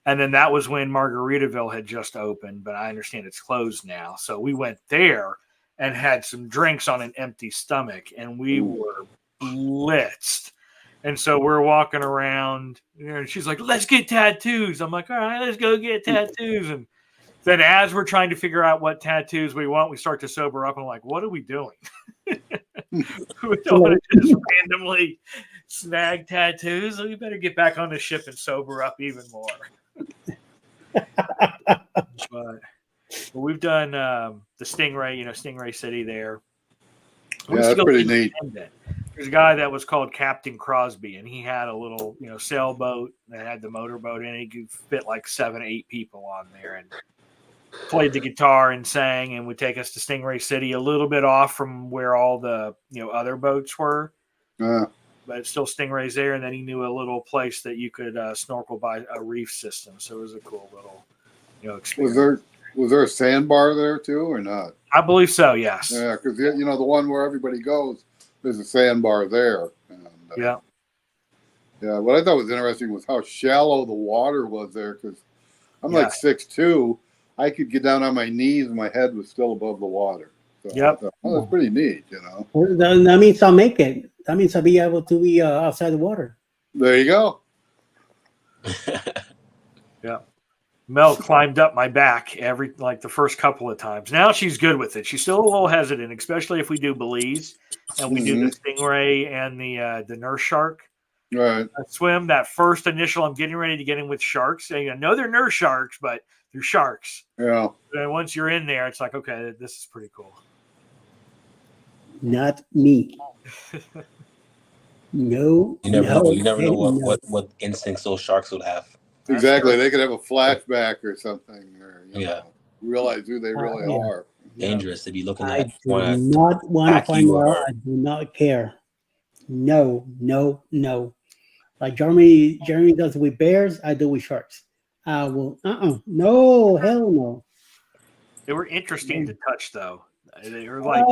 [SPEAKER 6] And then that was when Margaritaville had just opened, but I understand it's closed now. So we went there and had some drinks on an empty stomach, and we were blitzed. And so we're walking around, and she's like, "Let's get tattoos." I'm like, "All right, let's go get tattoos." And Then as we're trying to figure out what tattoos we want, we start to sober up and like, what are we doing? We don't want to just randomly snag tattoos. So we better get back on the ship and sober up even more. But we've done the Stingray, Stingray City there.
[SPEAKER 3] Yeah, that's pretty neat.
[SPEAKER 6] There's a guy that was called Captain Crosby, and he had a little, sailboat that had the motorboat in it. He could fit like 7, 8 people on there, and played the guitar and sang, and would take us to Stingray City, a little bit off from where all the other boats were. But it's still Stingray's there, and then he knew a little place that you could snorkel by a reef system. So it was a cool little, experience.
[SPEAKER 3] Was there a sandbar there too, or not?
[SPEAKER 6] I believe so. Yes.
[SPEAKER 3] Yeah, because the one where everybody goes, there's a sandbar there. And,
[SPEAKER 6] yeah.
[SPEAKER 3] Yeah. What I thought was interesting was how shallow the water was there. Because I'm like 6'2", I could get down on my knees, and my head was still above the water. So
[SPEAKER 6] yep.
[SPEAKER 3] That's pretty neat,
[SPEAKER 2] Well, that means I'll make it. That means I'll be able to be outside the water.
[SPEAKER 3] There you go.
[SPEAKER 6] Yeah. Mel climbed up my back the first couple of times. Now she's good with it. She's still a little hesitant, especially if we do Belize and we do the Stingray and the nurse shark swim. That first initial, I'm getting ready to get in with sharks. I know they're nurse sharks, but they're sharks.
[SPEAKER 3] Yeah.
[SPEAKER 6] And once you're in there, it's like, okay, this is pretty cool.
[SPEAKER 2] Not me. No.
[SPEAKER 4] You never know what instincts those sharks would have.
[SPEAKER 3] Exactly. They could have a flashback or something, or realize who they really are.
[SPEAKER 4] Dangerous to be looking at.
[SPEAKER 2] I do not want to find out. I do not care. No. Like Jeremy does with bears, I do with sharks. I will. No, hell no.
[SPEAKER 6] They were interesting to touch, though. They were like,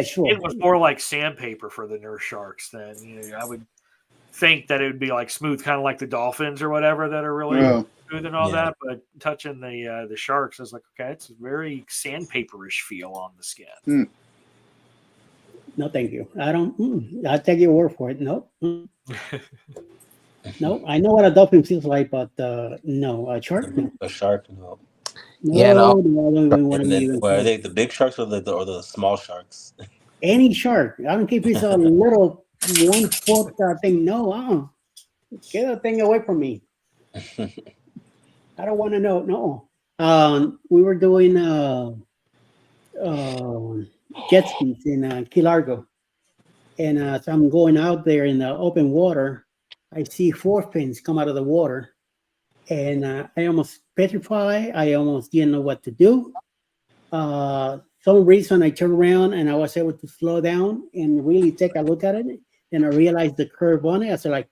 [SPEAKER 2] sure.
[SPEAKER 6] It was more like sandpaper for the nurse sharks than I would think that it would be like smooth, kind of like the dolphins or whatever that are really smooth and all that. But touching the sharks, I was like, okay, it's a very sandpaperish feel on the skin.
[SPEAKER 2] No, thank you. I don't. I'll take your word for it. Nope. No, I know what a dolphin feels like, but no, a shark. No.
[SPEAKER 4] A shark, no.
[SPEAKER 2] No,
[SPEAKER 4] no.
[SPEAKER 2] I don't want to.
[SPEAKER 4] Are they the big sharks or the small sharks?
[SPEAKER 2] Any shark. I don't care if it's a little 1 foot thing. No, get that thing away from me. I don't want to know. No. We were doing jet skis in Key Largo, and so I'm going out there in the open water. I see 4 fins come out of the water, and I almost petrified. I almost didn't know what to do. Some reason I turned around and I was able to slow down and really take a look at it. And I realized the curve on it. I said, like,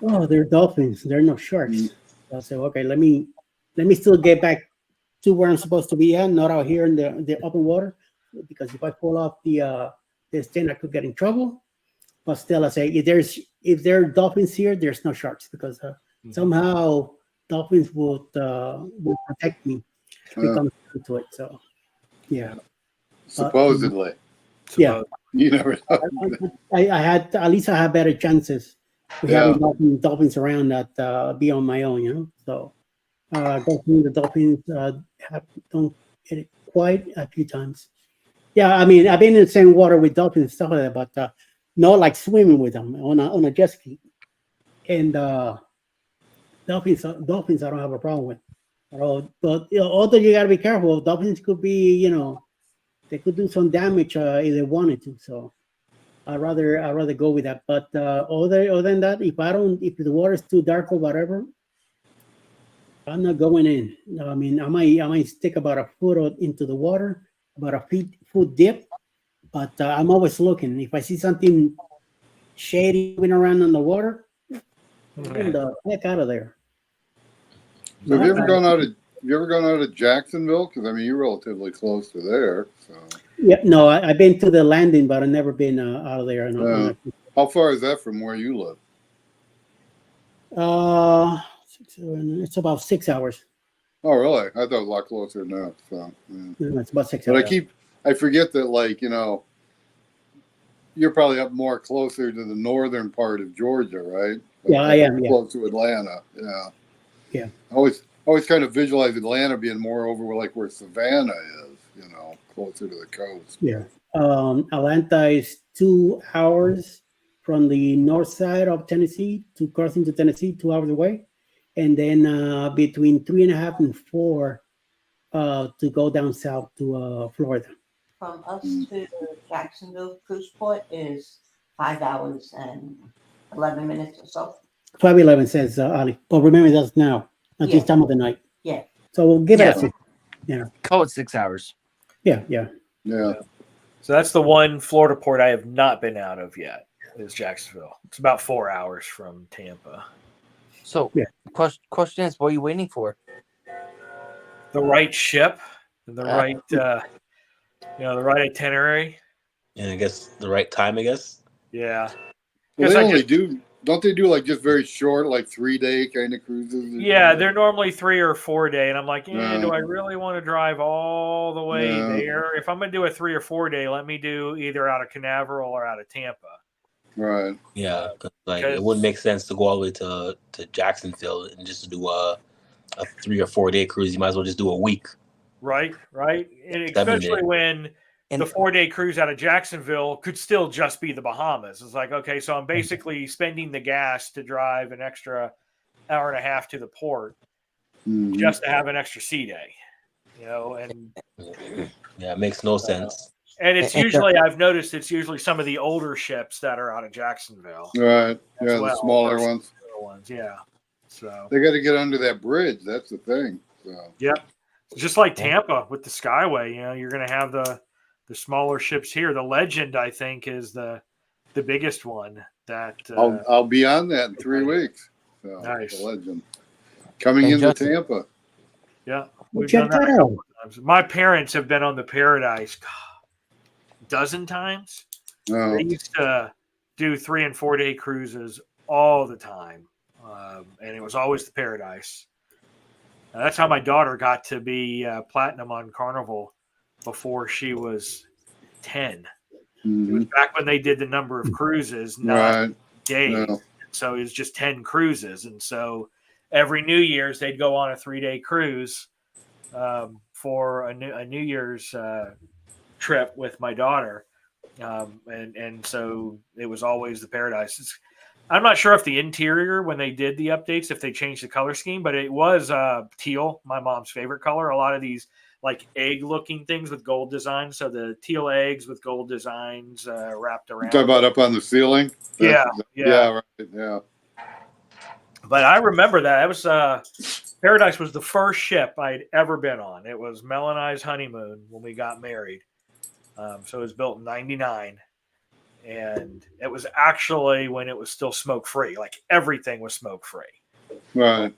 [SPEAKER 2] oh, they're dolphins. They're no sharks. So I said, okay, let me still get back to where I'm supposed to be at, not out here in the open water, because if I fall off the stand, I could get in trouble. But still, I say, if there are dolphins here, there's no sharks, because somehow dolphins will protect me if it comes to it. So, yeah.
[SPEAKER 3] Supposedly.
[SPEAKER 2] Yeah.
[SPEAKER 3] You never know.
[SPEAKER 2] I had at least I have better chances with having dolphins around that be on my own, So golfing the dolphins don't get it quite a few times. Yeah, I mean I've been in the same water with dolphins and stuff like that, but not like swimming with them on a jet ski. And dolphins I don't have a problem with at all. But although you gotta be careful, dolphins could be, they could do some damage if they wanted to. So I'd rather go with that. But other than that, if the water is too dark or whatever, I'm not going in. I mean, I might stick about a foot into the water, about a foot dip. But I'm always looking. If I see something shady moving around in the water, get the heck out of there.
[SPEAKER 3] So have you ever gone out of Jacksonville? Because I mean, you're relatively close to there. So.
[SPEAKER 2] Yeah, no, I've been to the landing, but I've never been out of there.
[SPEAKER 3] How far is that from where you live?
[SPEAKER 2] It's about 6 hours.
[SPEAKER 3] Oh, really? I thought it was a lot closer than that. So,
[SPEAKER 2] No, it's about 6 hours.
[SPEAKER 3] But I forget that, you're probably up more closer to the northern part of Georgia, right?
[SPEAKER 2] Yeah, I am. Yeah.
[SPEAKER 3] Close to Atlanta. Yeah.
[SPEAKER 2] Yeah.
[SPEAKER 3] I always always kind of visualize Atlanta being more over like where Savannah is, you know, closer to the coast.
[SPEAKER 2] Yeah. Atlanta is 2 hours from the north side of Tennessee to crossing to Tennessee, 2 hours away. And then between 3.5 and 4 to go down south to Florida.
[SPEAKER 1] From us to Jacksonville cruise port is 5 hours and 11 minutes or so.
[SPEAKER 2] 5:11 says Ali. But remember, that's now, at this
[SPEAKER 1] Yeah.
[SPEAKER 2] time of the night.
[SPEAKER 1] Yeah.
[SPEAKER 2] So we'll give it
[SPEAKER 5] Yeah.
[SPEAKER 2] a 6. Yeah.
[SPEAKER 5] Call it 6 hours.
[SPEAKER 2] Yeah.
[SPEAKER 3] Yeah.
[SPEAKER 6] So that's the one Florida port I have not been out of yet, is Jacksonville. It's about 4 hours from Tampa.
[SPEAKER 5] So,
[SPEAKER 2] Yeah.
[SPEAKER 5] question is, what are you waiting for?
[SPEAKER 6] The right ship, the right, the right itinerary.
[SPEAKER 4] And I guess the right time, I guess.
[SPEAKER 6] Yeah.
[SPEAKER 3] Well,
[SPEAKER 6] 'Cause
[SPEAKER 3] they
[SPEAKER 6] I
[SPEAKER 3] only
[SPEAKER 6] just-
[SPEAKER 3] don't they do like just very short, like 3-day kind of cruises? or
[SPEAKER 6] Yeah,
[SPEAKER 3] something?
[SPEAKER 6] they're normally 3 or 4 day, and I'm like,
[SPEAKER 3] Yeah.
[SPEAKER 6] do I really want to drive all the way
[SPEAKER 3] Yeah.
[SPEAKER 6] there? If I'm gonna do a 3 or 4 day, let me do either out of Canaveral or out of Tampa.
[SPEAKER 3] Right.
[SPEAKER 4] Yeah, 'cause, like
[SPEAKER 6] Because-
[SPEAKER 4] it wouldn't make sense to go all the way to Jacksonville and just do a 3 or 4 day cruise. You might as well just do a week.
[SPEAKER 6] Right, and
[SPEAKER 4] 7
[SPEAKER 6] especially
[SPEAKER 4] day.
[SPEAKER 6] when
[SPEAKER 5] And
[SPEAKER 6] the 4 day cruise out of Jacksonville could still just be the Bahamas. It's like, okay, so I'm basically spending the gas to drive an extra hour and a half to the port
[SPEAKER 3] Mhm.
[SPEAKER 6] just to have an extra sea day, and
[SPEAKER 4] Yeah, it makes no sense.
[SPEAKER 6] it's usually, I've noticed it's usually some of the older ships that are out of Jacksonville.
[SPEAKER 3] Right.
[SPEAKER 6] as
[SPEAKER 3] Yeah, the
[SPEAKER 6] well,
[SPEAKER 3] smaller
[SPEAKER 6] versus
[SPEAKER 3] ones.
[SPEAKER 6] the other ones, yeah. So
[SPEAKER 3] They got to get under that bridge. That's the thing. So.
[SPEAKER 6] just like Tampa with the Skyway, you're going to have the smaller ships here. The Legend, I think, is the biggest one that
[SPEAKER 3] I'll be on that in 3 weeks. So,
[SPEAKER 6] Nice.
[SPEAKER 3] The Legend coming
[SPEAKER 5] And
[SPEAKER 3] into
[SPEAKER 5] Justin-
[SPEAKER 3] Tampa.
[SPEAKER 6] yeah.
[SPEAKER 2] Well,
[SPEAKER 6] We've
[SPEAKER 2] check
[SPEAKER 6] done that
[SPEAKER 2] that
[SPEAKER 6] a
[SPEAKER 2] out.
[SPEAKER 6] couple times. My parents have been on the Paradise a dozen times.
[SPEAKER 3] No.
[SPEAKER 6] They used to do 3 and 4 day cruises all the time, and it was always the Paradise. That's how my daughter got to be platinum on Carnival before she was 10. It was
[SPEAKER 3] Mhm.
[SPEAKER 6] back when they did the number of cruises, not
[SPEAKER 3] Right.
[SPEAKER 6] days.
[SPEAKER 3] No.
[SPEAKER 6] So it was just 10 cruises, and so every New Year's they'd go on a 3-day cruise for a New Year's trip with my daughter. And so it was always the Paradise. I'm not sure if the interior, when they did the updates, if they changed the color scheme, but it was teal, my mom's favorite color. A lot of these like egg-looking things with gold designs. So the teal eggs with gold designs wrapped
[SPEAKER 3] You
[SPEAKER 6] around.
[SPEAKER 3] talking about up on the ceiling?
[SPEAKER 6] Yeah.
[SPEAKER 3] Yeah. Right. Yeah.
[SPEAKER 6] But I remember that. It was Paradise was the first ship I'd ever been on. It was Mel and I's honeymoon when we got married. So it was built in '99. And it was actually when it was still smoke-free. Like everything was smoke-free.
[SPEAKER 3] Right.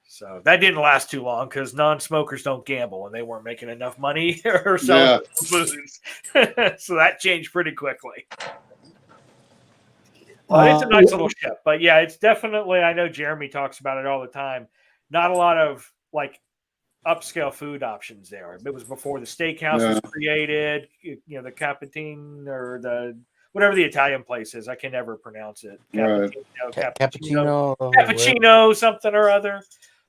[SPEAKER 6] So that didn't last too long because non-smokers don't gamble and they weren't making enough money or selling booze. So that changed pretty quickly. But it's a nice little ship. But yeah, it's definitely, I know Jeremy talks about it all the time. Not a lot of like upscale food options there. It was before the steakhouse was created, the Capitine or the whatever the Italian place is. I can never pronounce it. Cappuccino, something or other.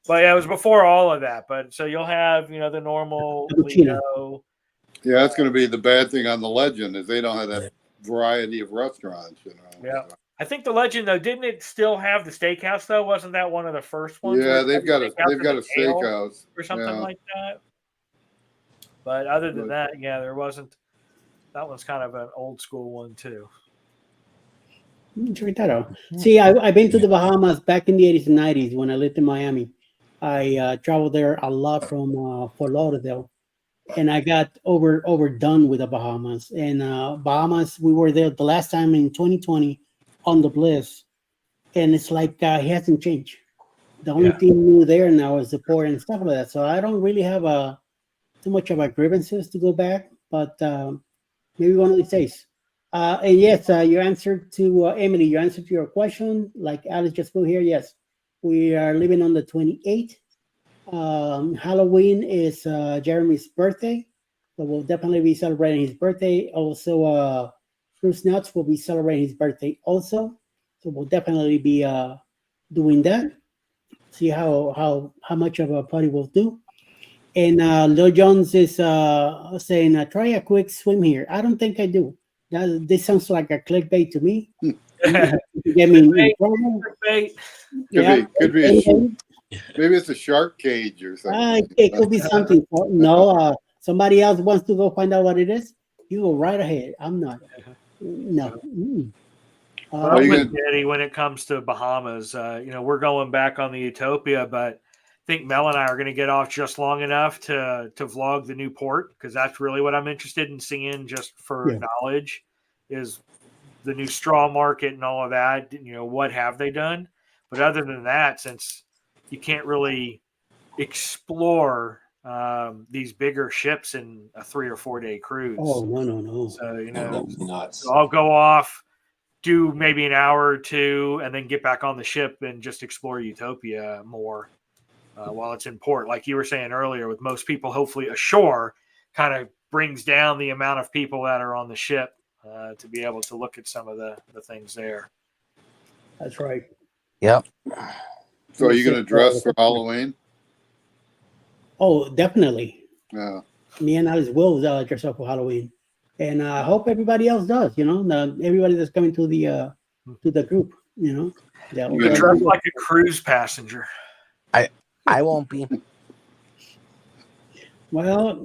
[SPEAKER 6] But yeah, it was before all of that. But so you'll have, the normal Lido.
[SPEAKER 3] Yeah, that's going to be the bad thing on the Legend is they don't have that variety of restaurants.
[SPEAKER 6] Yeah. I think the Legend though, didn't it still have the steakhouse though? Wasn't that one of the first ones?
[SPEAKER 3] Yeah, they've got a steakhouse
[SPEAKER 6] or something like that. But other than that, yeah, there wasn't. That one's kind of an old school one too.
[SPEAKER 2] Check that out. See, I've been to the Bahamas back in the 80s and 90s when I lived in Miami. I traveled there a lot from Fort Lauderdale, and I got overdone with the Bahamas. And Bahamas, we were there the last time in 2020 on the Bliss, and it's like it hasn't changed. The only thing new there now is the port and stuff like that. So I don't really have too much of a grievances to go back, but maybe one of these days. And yes, your answer to Emily, your answer to your question, like Alice just put here, yes, we are living on the 28th. Halloween is Jeremy's birthday, so we'll definitely be celebrating his birthday. Also, Bruce Nuts will be celebrating his birthday also, so we'll definitely be doing that. See how much of a party we'll do. And Lil Jones is saying, try a quick swim here. I don't think I do. This sounds like a clickbait to me. Get me in trouble. Yeah.
[SPEAKER 3] Could be maybe it's a shark cage or something.
[SPEAKER 2] It could be something. No, somebody else wants to go find out what it is. You go right ahead. I'm not. No.
[SPEAKER 6] Well, I'm with Eddie when it comes to Bahamas. We're going back on the Utopia, but I think Mel and I are going to get off just long enough to vlog the new port, because that's really what I'm interested in seeing, just for knowledge, is the new straw market and all of that. What have they done? But other than that, since you can't really explore these bigger ships in a 3 or 4 day cruise.
[SPEAKER 2] Oh, no.
[SPEAKER 6] So, so I'll go off, do maybe an hour or two, and then get back on the ship and just explore Utopia more while it's in port. Like you were saying earlier, with most people hopefully ashore, kind of brings down the amount of people that are on the ship to be able to look at some of the things there.
[SPEAKER 2] That's right.
[SPEAKER 5] Yep.
[SPEAKER 3] So are you going to dress for Halloween?
[SPEAKER 2] Oh, definitely.
[SPEAKER 3] Yeah.
[SPEAKER 2] Me and Alice will dress up for Halloween, and I hope everybody else does. Everybody that's coming to the group.
[SPEAKER 6] You dress like a cruise passenger.
[SPEAKER 5] I won't be.
[SPEAKER 2] Well,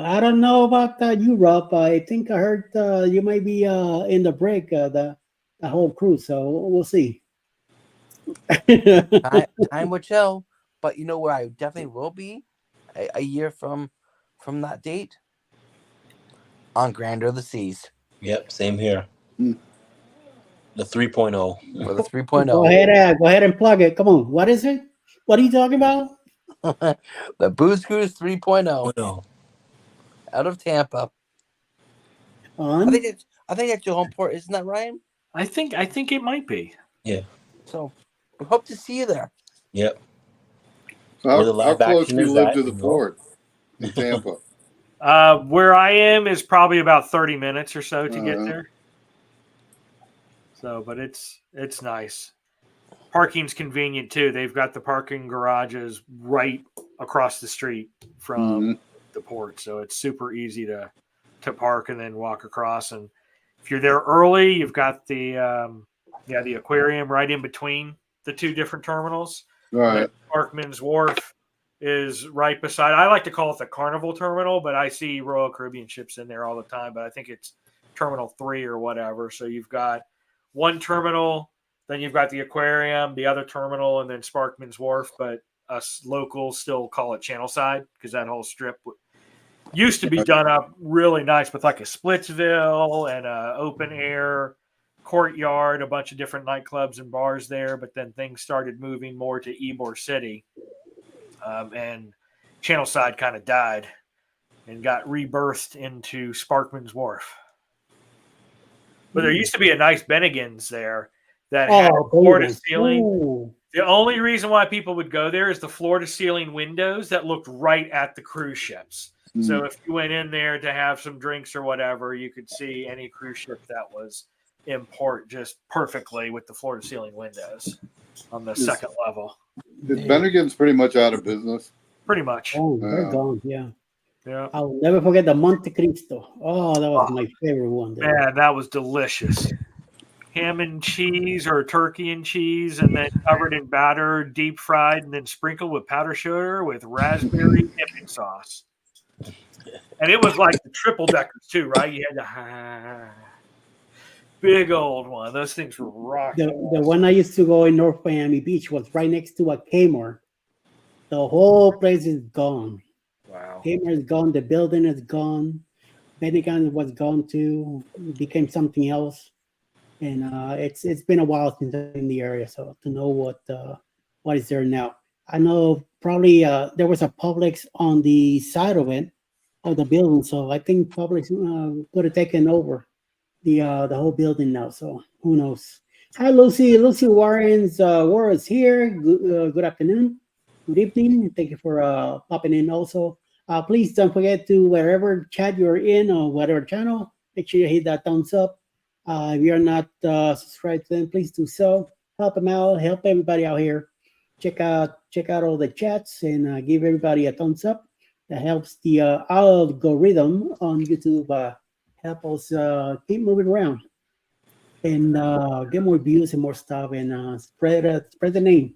[SPEAKER 2] I don't know about you, Rob. I think I heard you might be in the break the whole cruise, so we'll see.
[SPEAKER 5] Time will tell, but you know where I definitely will be a year from that date? On Grander of the Seas.
[SPEAKER 4] Yep, same here. The 3.0.
[SPEAKER 5] For the 3.0.
[SPEAKER 2] Go ahead and plug it. Come on. What is it? What are you talking about?
[SPEAKER 5] The Booze Cruise 3.0. Out of Tampa. I think that's your home port, isn't that, Ryan?
[SPEAKER 6] I think it might be.
[SPEAKER 4] Yeah.
[SPEAKER 5] So we hope to see you there.
[SPEAKER 4] Yep.
[SPEAKER 3] So how close do you live to the port in Tampa?
[SPEAKER 6] Where I am is probably about 30 minutes or so to get there. So, but it's nice. Parking's convenient too. They've got the parking garages right across the street from the port, so it's super easy to park and then walk across. And if you're there early, you've got the aquarium right in between the two different terminals.
[SPEAKER 3] Right.
[SPEAKER 6] Parkman's Wharf is right beside. I like to call it the Carnival Terminal, but I see Royal Caribbean ships in there all the time. But I think it's Terminal 3 or whatever. So you've got one terminal, then you've got the aquarium, the other terminal, and then Sparkman's Wharf. But us locals still call it Channelside because that whole strip used to be done up really nice with like a Splitsville and a open air courtyard, a bunch of different nightclubs and bars there. But then things started moving more to Ybor City, and Channelside kind of died and got rebirthed into Sparkman's Wharf. But there used to be a nice Bennigan's there that had floor to ceiling.
[SPEAKER 2] Ooh.
[SPEAKER 6] The only reason why people would go there is the floor to ceiling windows that looked right at the cruise ships. So if you went in there to have some drinks or whatever, you could see any cruise ship that was in port just perfectly with the floor to ceiling windows on the second level.
[SPEAKER 3] Is Bennigan's pretty much out of business?
[SPEAKER 6] Pretty much.
[SPEAKER 2] Oh, they're gone. Yeah.
[SPEAKER 6] Yeah.
[SPEAKER 2] I'll never forget the Monte Cristo. Oh, that was my favorite one. There.
[SPEAKER 6] Man, that was delicious. Ham and cheese or turkey and cheese, and then covered in batter, deep fried, and then sprinkled with powdered sugar with raspberry dipping sauce. And it was like the triple deckers too, right? You had the big old one. Those things were rocking.
[SPEAKER 2] The one I used to go in North Miami Beach was right next to a Kmart. The whole place is gone.
[SPEAKER 6] Wow.
[SPEAKER 2] Kmart is gone. The building is gone. Bennigan was gone too. It became something else. And it's been a while since I'm in the area, so to know what is there now. I know probably there was a Publix on the side of it, of the building, so I think Publix could have taken over the whole building now. So who knows? Hi, Lucy. Lucy Warren's is here. Good afternoon. Good evening. Thank you for popping in. Also, please don't forget to wherever chat you're in or whatever channel, make sure you hit that thumbs up. If you're not subscribed to them, please do so. Help them out. Help everybody out here. Check out check out all the chats and give everybody a thumbs up. That helps the algorithm on YouTube help us keep moving around and get more views and more stuff and spread the name.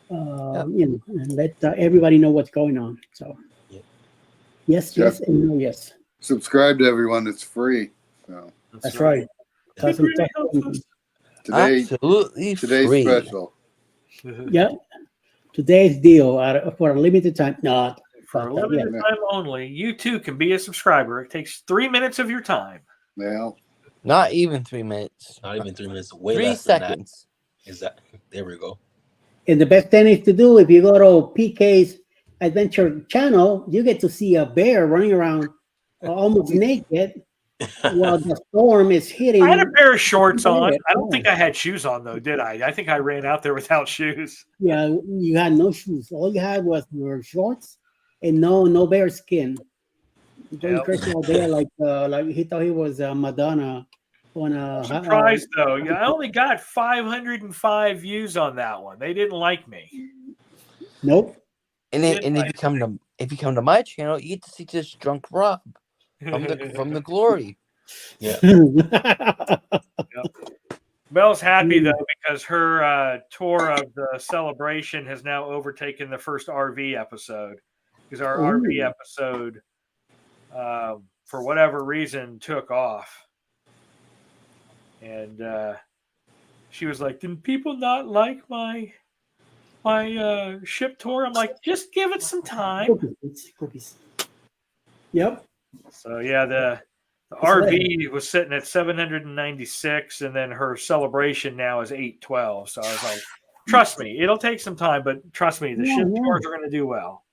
[SPEAKER 2] And let everybody know what's going on. So, yes, and no, yes.
[SPEAKER 3] Subscribe to everyone. It's free. So
[SPEAKER 2] that's right.
[SPEAKER 5] Absolutely
[SPEAKER 3] today's
[SPEAKER 5] free.
[SPEAKER 3] special.
[SPEAKER 2] Yeah. Today's deal for a limited time. Not
[SPEAKER 6] for a limited time only. You too can be a subscriber. It takes 3 minutes of your time.
[SPEAKER 3] Yeah.
[SPEAKER 5] Not even 3 minutes.
[SPEAKER 4] Not even 3 minutes. Way
[SPEAKER 5] 3
[SPEAKER 4] less
[SPEAKER 5] seconds.
[SPEAKER 4] Than that. Is that? There we go.
[SPEAKER 2] And the best thing is to do if you go to PK's Adventure Channel, you get to see a bear running around almost naked while the storm is hitting.
[SPEAKER 6] I had a pair of shorts on. I don't think I had shoes on though, did I? I think I ran out there without shoes.
[SPEAKER 2] Yeah, you had no shoes. All you had was your shorts and no bear skin. Going crazy out there like he thought he was Madonna.
[SPEAKER 6] I'm surprised though. I only got 505 views on that one. They didn't like me.
[SPEAKER 2] Nope.
[SPEAKER 5] And if you come to my channel, you get to see this drunk Rob from the glory.
[SPEAKER 4] Yeah.
[SPEAKER 6] Belle's happy though because her tour of the celebration has now overtaken the first RV episode because our RV episode, for whatever reason, took off. And she was like, "Did people not like my ship tour?" I'm like, "Just give it some time."
[SPEAKER 2] Cookies. Yep.
[SPEAKER 6] So yeah, the RV was sitting at 796, and then her celebration now is 812. So I was like, "Trust me, it'll take some time, but trust me, the ship tours are going to do well."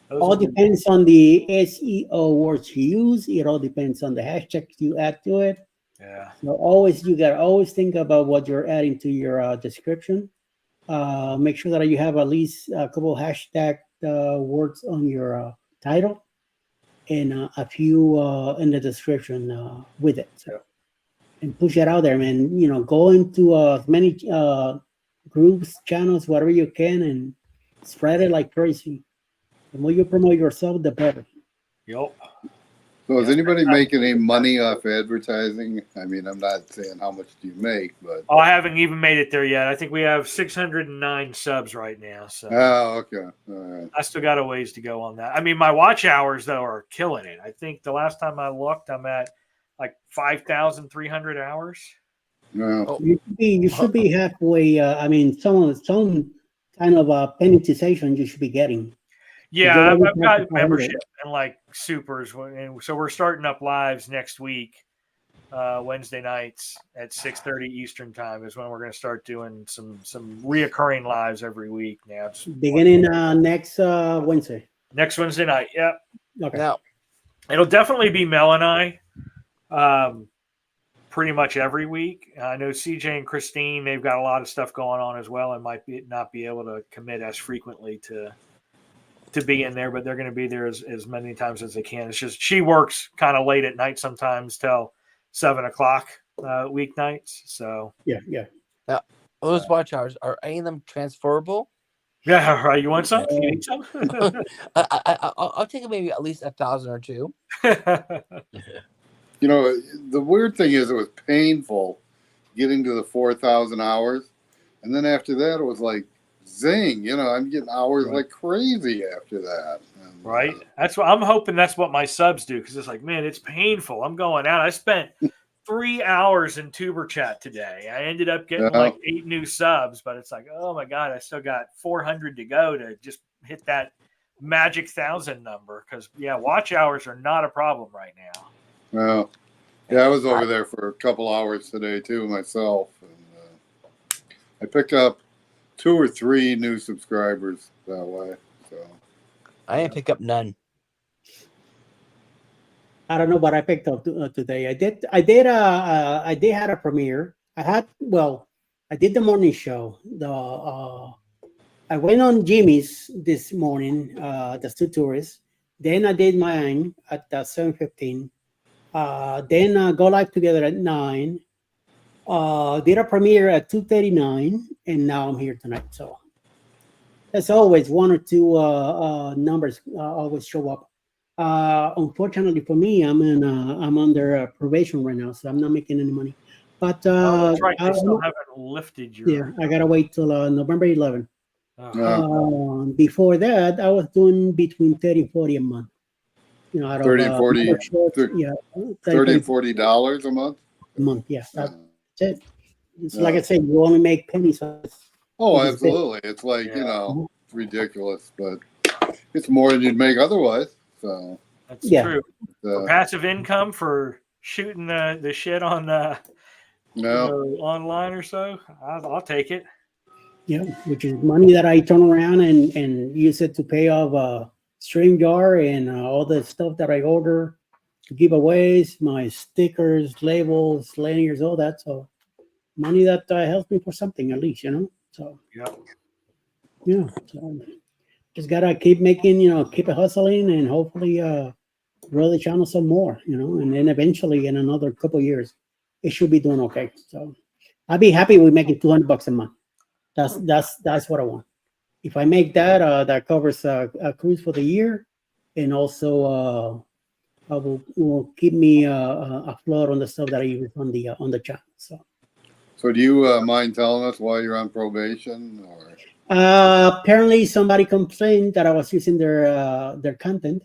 [SPEAKER 2] All depends on the SEO words you use. It all depends on the hashtags you add to it.
[SPEAKER 6] Yeah.
[SPEAKER 2] So you gotta always think about what you're adding to your description. Make sure that you have at least a couple hashtag words on your title and a few in the description with it. So, and push it out there, man. Go into as many groups, channels, whatever you can, and spread it like crazy. The more you promote yourself, the better.
[SPEAKER 6] Yep.
[SPEAKER 3] So is anybody making any money off advertising? I mean, I'm not saying how much do you make, but
[SPEAKER 6] I haven't even made it there yet. I think we have 609 subs right now. So
[SPEAKER 3] okay. All right.
[SPEAKER 6] I still got a ways to go on that. I mean, my watch hours though are killing it. I think the last time I looked, I'm at like 5,300 hours.
[SPEAKER 3] No.
[SPEAKER 2] You should be halfway. I mean, some kind of penetration you should be getting.
[SPEAKER 6] Yeah, I've got membership and like supers, and so we're starting up lives next week, Wednesday nights at 6:30 Eastern time is when we're going to start doing some reoccurring lives every week now.
[SPEAKER 2] Beginning next Wednesday.
[SPEAKER 6] Next Wednesday night, yep.
[SPEAKER 2] Okay.
[SPEAKER 5] Now,
[SPEAKER 6] it'll definitely be Mel and I, pretty much every week. I know CJ and Christine, they've got a lot of stuff going on as well, and might not be able to commit as frequently to be in there, but they're going to be there as many times as they can. It's just she works kind of late at night sometimes till 7:00 weeknights. So
[SPEAKER 2] yeah.
[SPEAKER 5] Now those watch hours, are any of them transferable?
[SPEAKER 6] Yeah, right. You want some? You need some?
[SPEAKER 5] I'll take maybe at least 1,000 or 2.
[SPEAKER 3] The weird thing is it was painful getting to the 4,000 hours, and then after that it was like zing, I'm getting hours like crazy after that. And,
[SPEAKER 6] right. That's what I'm hoping. That's what my subs do. Cause it's like, man, it's painful. I'm going out. I spent 3 hours in Tuber chat today. I ended up getting like 8 new subs, but it's like, oh my God, I still got 400 to go to just hit that magic 1,000 number. Cause watch hours are not a problem right now.
[SPEAKER 3] Well, I was over there for a couple hours today too myself. And I picked up 2 or 3 new subscribers that way. So
[SPEAKER 5] I didn't pick up none.
[SPEAKER 2] I don't know what I picked up today. I did had a premiere. I did the morning show. I went on Jimmy's this morning, the Stu Tourist. Then I did mine at 7:15. Then go live together at 9. Did a premiere at 2:39, and now I'm here tonight. So As always, one or two numbers always show up. Unfortunately for me, I'm under probation right now, so I'm not making any money. But
[SPEAKER 6] Oh, that's right. They still haven't lifted your.
[SPEAKER 2] yeah, I gotta wait till November 11th.
[SPEAKER 6] Oh.
[SPEAKER 2] Before that, I was doing between 30 and 40 a month. You know, out of
[SPEAKER 3] 30 and 40,
[SPEAKER 2] shorts, yeah,
[SPEAKER 3] 30 and $40 a month.
[SPEAKER 2] a month. Yeah, that's it. It's
[SPEAKER 3] Yeah.
[SPEAKER 2] like I said, you only make pennies.
[SPEAKER 3] Oh,
[SPEAKER 2] It is big.
[SPEAKER 3] absolutely. It's like, you
[SPEAKER 6] Yeah.
[SPEAKER 3] know, it's ridiculous, but it's more than you'd make otherwise. So
[SPEAKER 6] That's
[SPEAKER 2] Yeah.
[SPEAKER 6] true. For passive income for shooting the shit on
[SPEAKER 3] no.
[SPEAKER 6] you know, online or so, I'll take it.
[SPEAKER 2] Yeah, which is money that I turn around and use it to pay off StreamYard and all the stuff that I order, giveaways, my stickers, labels, lanyards, all that. So money that helps me for something at least, you know. So
[SPEAKER 6] Yep.
[SPEAKER 2] yeah, so just gotta keep making, you know, keep it hustling and hopefully grow the channel some more, you know, and then eventually in another couple of years, it should be doing okay. So I'd be happy with making $200 a month. That's what I want. If I make that, that covers a cruise for the year, and also will keep me afloat on the stuff that I use on the channel.
[SPEAKER 3] So do you mind telling us why you're on probation? Or
[SPEAKER 2] Apparently, somebody complained that I was using their content,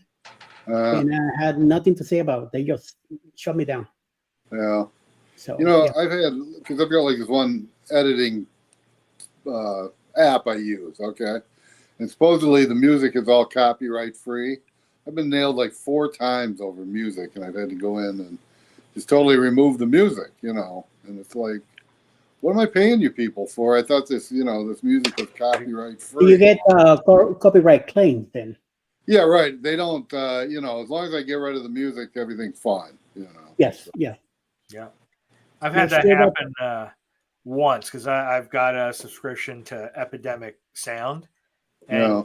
[SPEAKER 2] and I had nothing to say about it. They just shut me down.
[SPEAKER 3] Yeah.
[SPEAKER 2] So
[SPEAKER 3] You know,
[SPEAKER 2] yeah.
[SPEAKER 3] I've had, because I've got like this one editing app I use, okay? And supposedly the music is all copyright free. I've been nailed like 4 times over music, and I've had to go in and just totally remove the music, you know? And it's like, what am I paying you people for? I thought this, you know, this music was copyright free.
[SPEAKER 2] You get copyright claims then.
[SPEAKER 3] Yeah, right. They don't, you know, as long as I get rid of the music, everything's fine, you know?
[SPEAKER 2] Yes, yeah.
[SPEAKER 6] Yeah. I've had that happen once because I've got a subscription to Epidemic Sound, and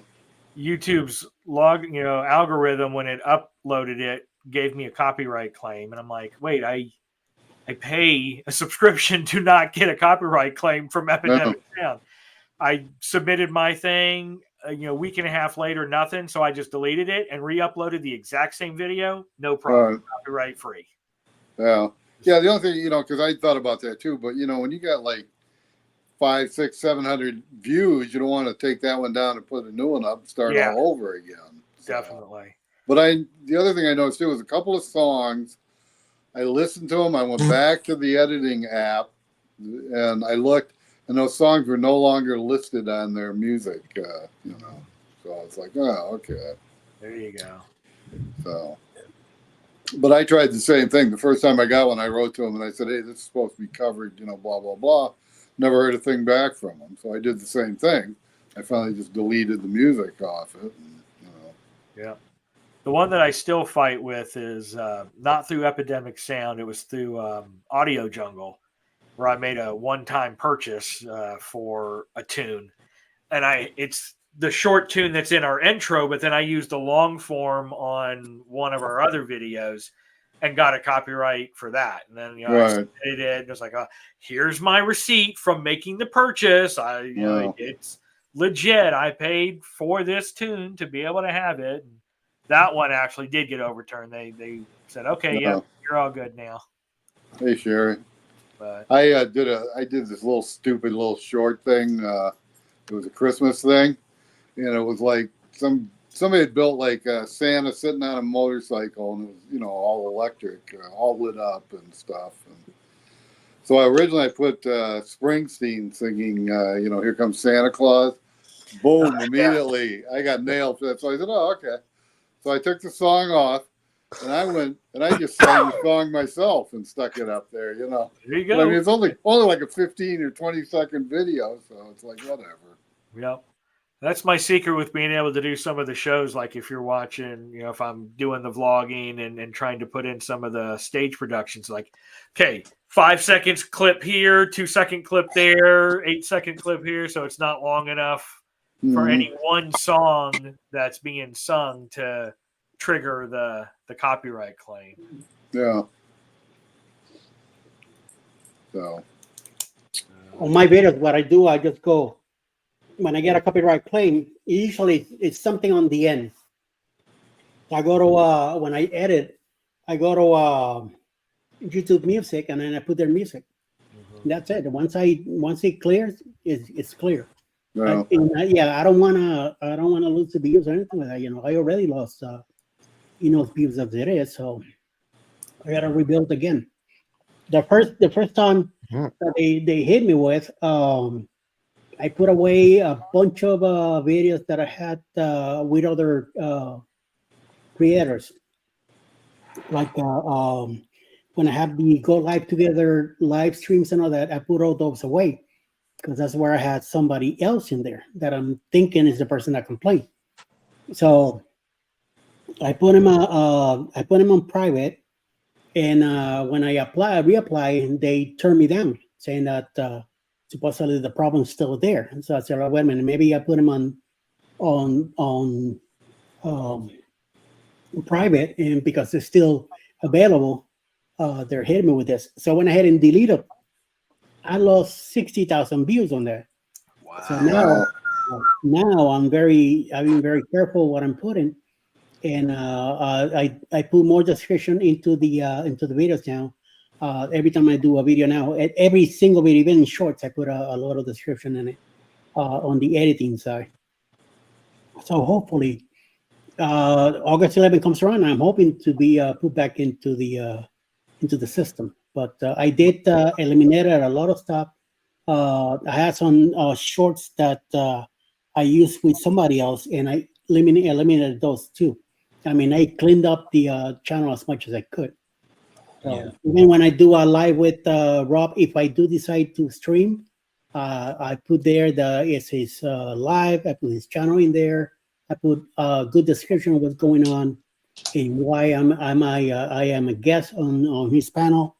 [SPEAKER 6] YouTube's algorithm, when it uploaded it, gave me a copyright claim, and I'm like, wait, I pay a subscription to not get a copyright claim from Epidemic Sound. I submitted my thing, a week and a half later, nothing, so I just deleted it and re-uploaded the exact same video, no problem, copyright free.
[SPEAKER 3] Yeah. Yeah, the only thing, you know, because I thought about that too, but, you know, when you got like 500, 600, 700 views, you don't want to take that one down and put a new one up and start all over again. So.
[SPEAKER 6] Definitely.
[SPEAKER 3] But the other thing I noticed too was a couple of songs. I listened to them. I went back to the editing app and I looked, and those songs were no longer listed on their music, you know. So I was like, oh, okay.
[SPEAKER 6] There you go.
[SPEAKER 3] So. But I tried the same thing. The first time I got one, I wrote to them and I said, hey, this is supposed to be covered, you know, blah, blah, blah. Never heard a thing back from them. So I did the same thing. I finally just deleted the music off it. And, you know.
[SPEAKER 6] Yeah. The one that I still fight with is not through Epidemic Sound. It was through Audio Jungle, where I made a one-time purchase for a tune. And it's the short tune that's in our intro, but then I used the long form on one of our other videos and got a copyright for that. And then, I submitted it and it was like, here's my receipt from making the purchase. It's legit. I paid for this tune to be able to have it. And that one actually did get overturned. They said, okay, you're all good now.
[SPEAKER 3] Hey, Sherry.
[SPEAKER 6] But
[SPEAKER 3] I did this little stupid little short thing. It was a Christmas thing. And it was like somebody had built like Santa sitting on a motorcycle, and it was, you know, all electric, all lit up and stuff. And so originally I put Springsteen singing, you know, Here Comes Santa Claus. Boom! Immediately I got nailed for that. So I said, oh, okay. So I took the song off, and I went and I just sang the song myself and stuck it up there. You know.
[SPEAKER 6] There you go.
[SPEAKER 3] But I mean, it's only like a 15 or 20-second video, so it's like whatever.
[SPEAKER 6] Yep. That's my secret with being able to do some of the shows. Like if you're watching, you know, if I'm doing the vlogging and trying to put in some of the stage productions, like, okay, 5 seconds clip here, 2 second clip there, 8 second clip here. So it's not long enough for any one song that's being sung to trigger the copyright claim.
[SPEAKER 3] Yeah. So.
[SPEAKER 2] On my videos, what I do, I just go, when I get a copyright claim, usually it's something on the end. I go to when I edit, I go to YouTube Music, and then I put their music. That's it. Once it clears, it's clear.
[SPEAKER 3] No.
[SPEAKER 2] Yeah, I don't wanna lose the views or anything like that. You know, I already lost views as it is, so I gotta rebuild again. The first time that they hit me with, I put away a bunch of videos that I had with other creators, like when I have the Go Live Together live streams and all that. I put all those away because that's where I had somebody else in there that I'm thinking is the person that complained. So I put him on private, and when I reapply, they turn me down, saying that supposedly the problem's still there. And so I said, oh, wait a minute, maybe I put him on private, and because it's still available, they're hitting me with this. So I went ahead and deleted it. I lost 60,000 views on that. Wow. So now I'm being very careful what I'm putting, and I put more description into the videos now. Every time I do a video now, at every single video, even in shorts, I put a lot of description in it on the editing side. So hopefully, August 11 comes around, I'm hoping to be put back into the system. But I did eliminate a lot of stuff. I had some shorts that I used with somebody else, and I eliminated those too. I mean, I cleaned up the channel as much as I could. Even when I do a live with Rob, if I do decide to stream, I put there it's his live. I put his channel in there. I put a good description of what's going on and why I am a guest on his panel.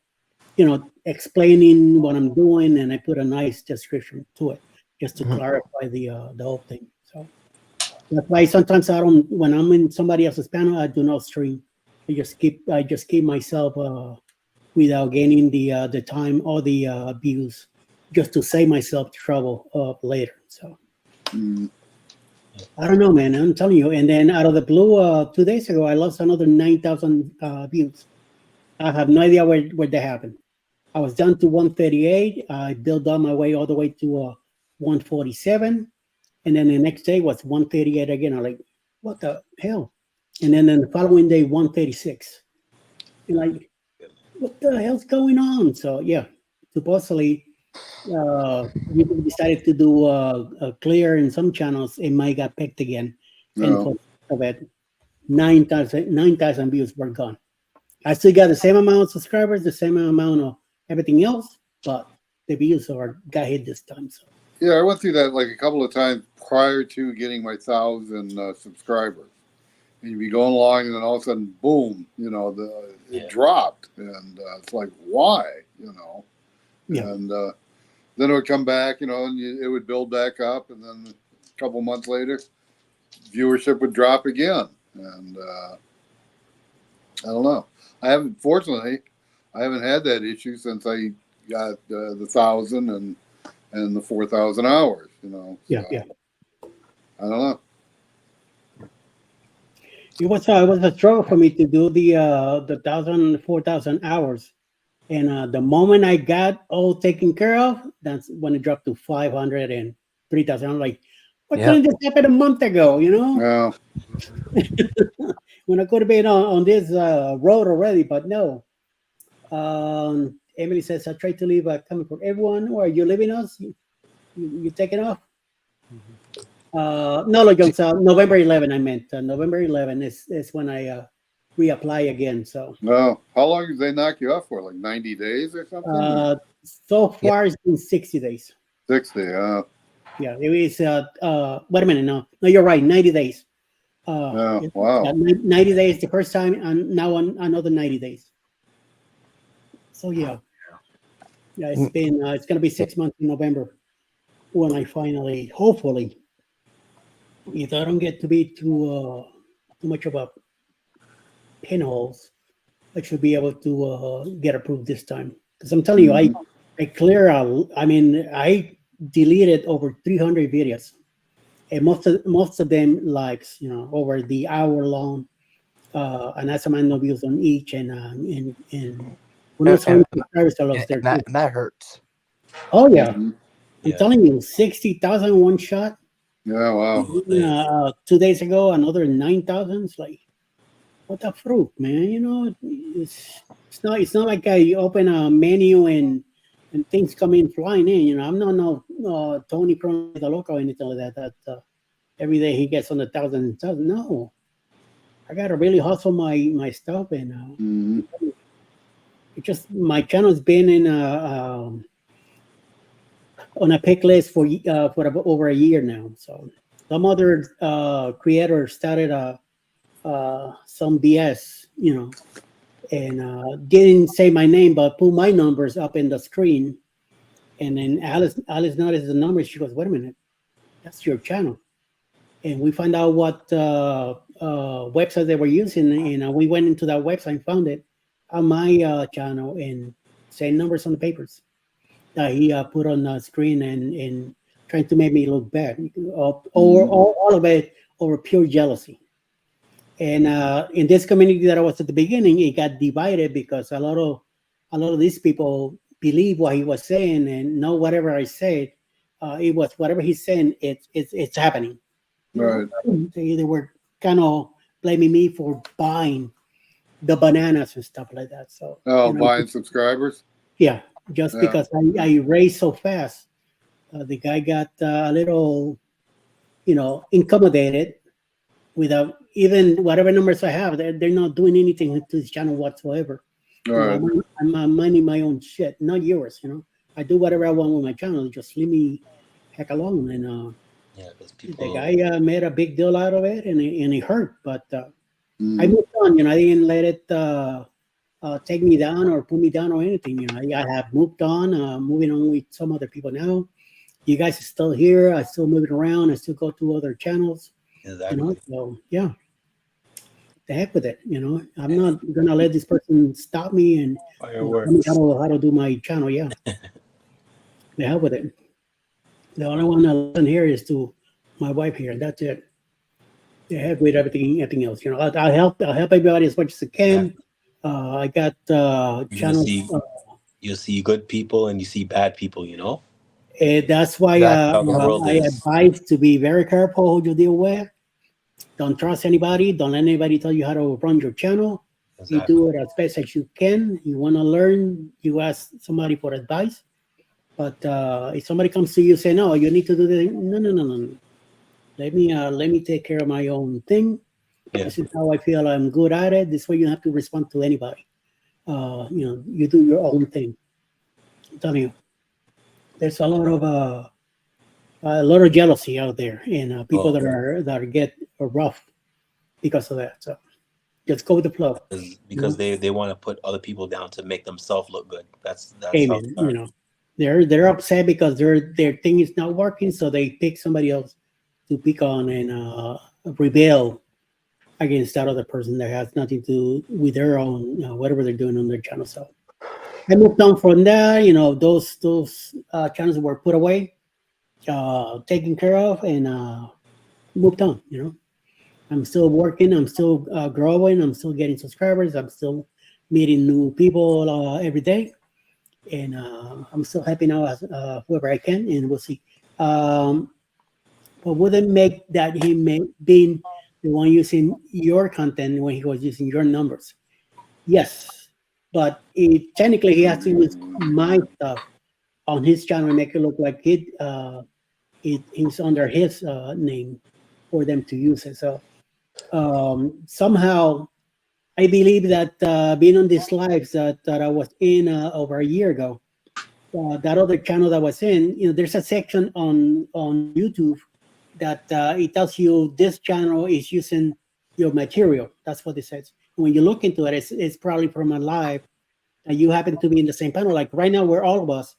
[SPEAKER 2] You know, explaining what I'm doing, and I put a nice description to it just to clarify the whole thing. So that's why sometimes when I'm in somebody else's panel, I do not stream. I just keep myself without gaining the time or the views, just to save myself trouble later. So I don't know, man. I'm telling you. And then out of the blue, 2 days ago, I lost another 9,000 views. I have no idea where that happened. I was down to 138. I built on my way all the way to 147, and then the next day was 138 again. I'm like, what the hell? And then the following day, 136. And like, what the hell's going on? So yeah, supposedly YouTube decided to do a clear in some channels. It might got picked again, and for that 9,000 views were gone. I still got the same amount of subscribers, the same amount of everything else, but the views got hit this time. So
[SPEAKER 3] yeah, I went through that like a couple of times prior to getting my 1,000 subscribers. And you'd be going along, and then all of a sudden, boom! You know, it dropped, and it's like, why? You know, and then it would come back, you know, and it would build back up, and then a couple months later, viewership would drop again, and I don't know. Fortunately, I haven't had that issue since I got the 1,000 and the 4,000 hours. You know, so, I don't know.
[SPEAKER 2] It was a struggle for me to do the 1,000, 4,000 hours, and the moment I got all taken care of, that's when it dropped to 500 and 3,000. I'm like, why couldn't this happen a month ago? You know, when I could have been on this road already, but no. Emily says, I tried to leave a comment for everyone. Or are you leaving us? You taking off? No, Jones, November 11, I meant. November 11 is when I reapply again. So
[SPEAKER 3] no, how long did they knock you off for? Like 90 days or something?
[SPEAKER 2] So far it's been 60 days.
[SPEAKER 3] 60,
[SPEAKER 2] yeah. It was wait a minute, no, you're right, 90 days.
[SPEAKER 3] Wow.
[SPEAKER 2] 90 days the first time, and now another 90 days. So yeah, it's been it's gonna be 6 months in November when I finally, hopefully, if I don't get to be too much of a pinholes, I should be able to get approved this time. Because I'm telling you, I clear out. I mean, I deleted over 300 videos and most of them likes, you know, over the hour long, and that's amount of views on each, and who knows how many subscribers are lost there too.
[SPEAKER 5] And that hurts.
[SPEAKER 2] Oh yeah,
[SPEAKER 3] Mhm.
[SPEAKER 2] I'm
[SPEAKER 4] Yeah.
[SPEAKER 2] telling you, 60,000 one shot.
[SPEAKER 3] Yeah, wow.
[SPEAKER 2] 2 days ago, another 9,000. It's like, what the fruit, man? You know, it's not like I open a menu and things come in flying in. You know, I'm not no Tony Cronin the local or anything like that. That every day he gets on the thousand. No, I gotta really hustle my stuff, and
[SPEAKER 3] Mhm.
[SPEAKER 2] it just my channel's been in on a pick list for about over a year now. So some other creator started some BS, you know, and didn't say my name, but put my numbers up in the screen. And then Alice noticed the numbers. She goes, "Wait a minute, that's your channel." And we found out what website they were using, and we went into that website and found it on my channel, and same numbers on the papers that he put on the screen, and trying to make me look bad, or all of it over pure jealousy. And in this community that I was at the beginning, it got divided because a lot of these people believe what he was saying and know whatever I said. It was whatever he's saying. It's happening.
[SPEAKER 3] Right.
[SPEAKER 2] They were kind of blaming me for buying the bananas and stuff like that. So
[SPEAKER 3] Oh, buying subscribers?
[SPEAKER 2] yeah, just
[SPEAKER 3] Yeah.
[SPEAKER 2] because I raised so fast, the guy got a little, you know, intimidated. Without even whatever numbers I have, they're not doing anything to this channel whatsoever.
[SPEAKER 3] All
[SPEAKER 2] You know,
[SPEAKER 3] right.
[SPEAKER 2] I'm minding my own shit, not yours. You know, I do whatever I want with my channel. Just leave me heck alone. And
[SPEAKER 4] Yeah, because
[SPEAKER 2] the
[SPEAKER 4] people.
[SPEAKER 2] guy made a big deal out of it, and it hurt. But I
[SPEAKER 3] Mhm.
[SPEAKER 2] moved on. You know, I didn't let it take me down or put me down or anything. You know, I have moved on, moving on with some other people now. You guys are still here. I still moving around. I still go to other channels.
[SPEAKER 4] Exactly.
[SPEAKER 2] You know, so yeah, the heck with it. You know, I'm not gonna let this person stop me and tell me how to do my channel. Yeah, the hell with it. The only one I listen here is to my wife here. That's it. The heck with everything else. You know, I'll help everybody as much as I can. I got channels.
[SPEAKER 4] You see good people and you see bad people. You know.
[SPEAKER 2] That's why
[SPEAKER 4] That's how the world
[SPEAKER 2] I
[SPEAKER 4] is.
[SPEAKER 2] advise to be very careful who you deal with. Don't trust anybody. Don't let anybody tell you how to run your channel. You
[SPEAKER 4] Exactly.
[SPEAKER 2] do it as best as you can. You want to learn, you ask somebody for advice. But if somebody comes to you say, "No, you need to do this," no. Let me take care of my own thing.
[SPEAKER 4] Yeah.
[SPEAKER 2] This is how I feel. I'm good at it. This way, you don't have to respond to anybody. You know, you do your own thing. I'm telling you, there's a lot of jealousy out there, and people that get rough because of that. So just go with the flow.
[SPEAKER 4] Because they want to put other people down to make themselves look good. That's
[SPEAKER 2] Amen. You know, they're upset because their thing is not working, so they pick somebody else to pick on and rebel against that other person that has nothing to do with their own, you know, whatever they're doing on their channel. So I moved on from that. You know, those channels were put away, taken care of, and moved on. You know, I'm still working. I'm still growing. I'm still getting subscribers. I'm still meeting new people every day, and I'm still helping out as whoever I can, and we'll see. But wouldn't make that him being the one using your content when he was using your numbers. Yes, but technically he has to use my stuff on his channel and make it look like it's under his name for them to use it. So somehow I believe that being on these lives that I was in over a year ago, that other channel that I was in, you know, there's a section on YouTube that it tells you this channel is using your material. That's what it says. When you look into it, it's probably from a live, and you happen to be in the same panel. Like right now, we're all of us.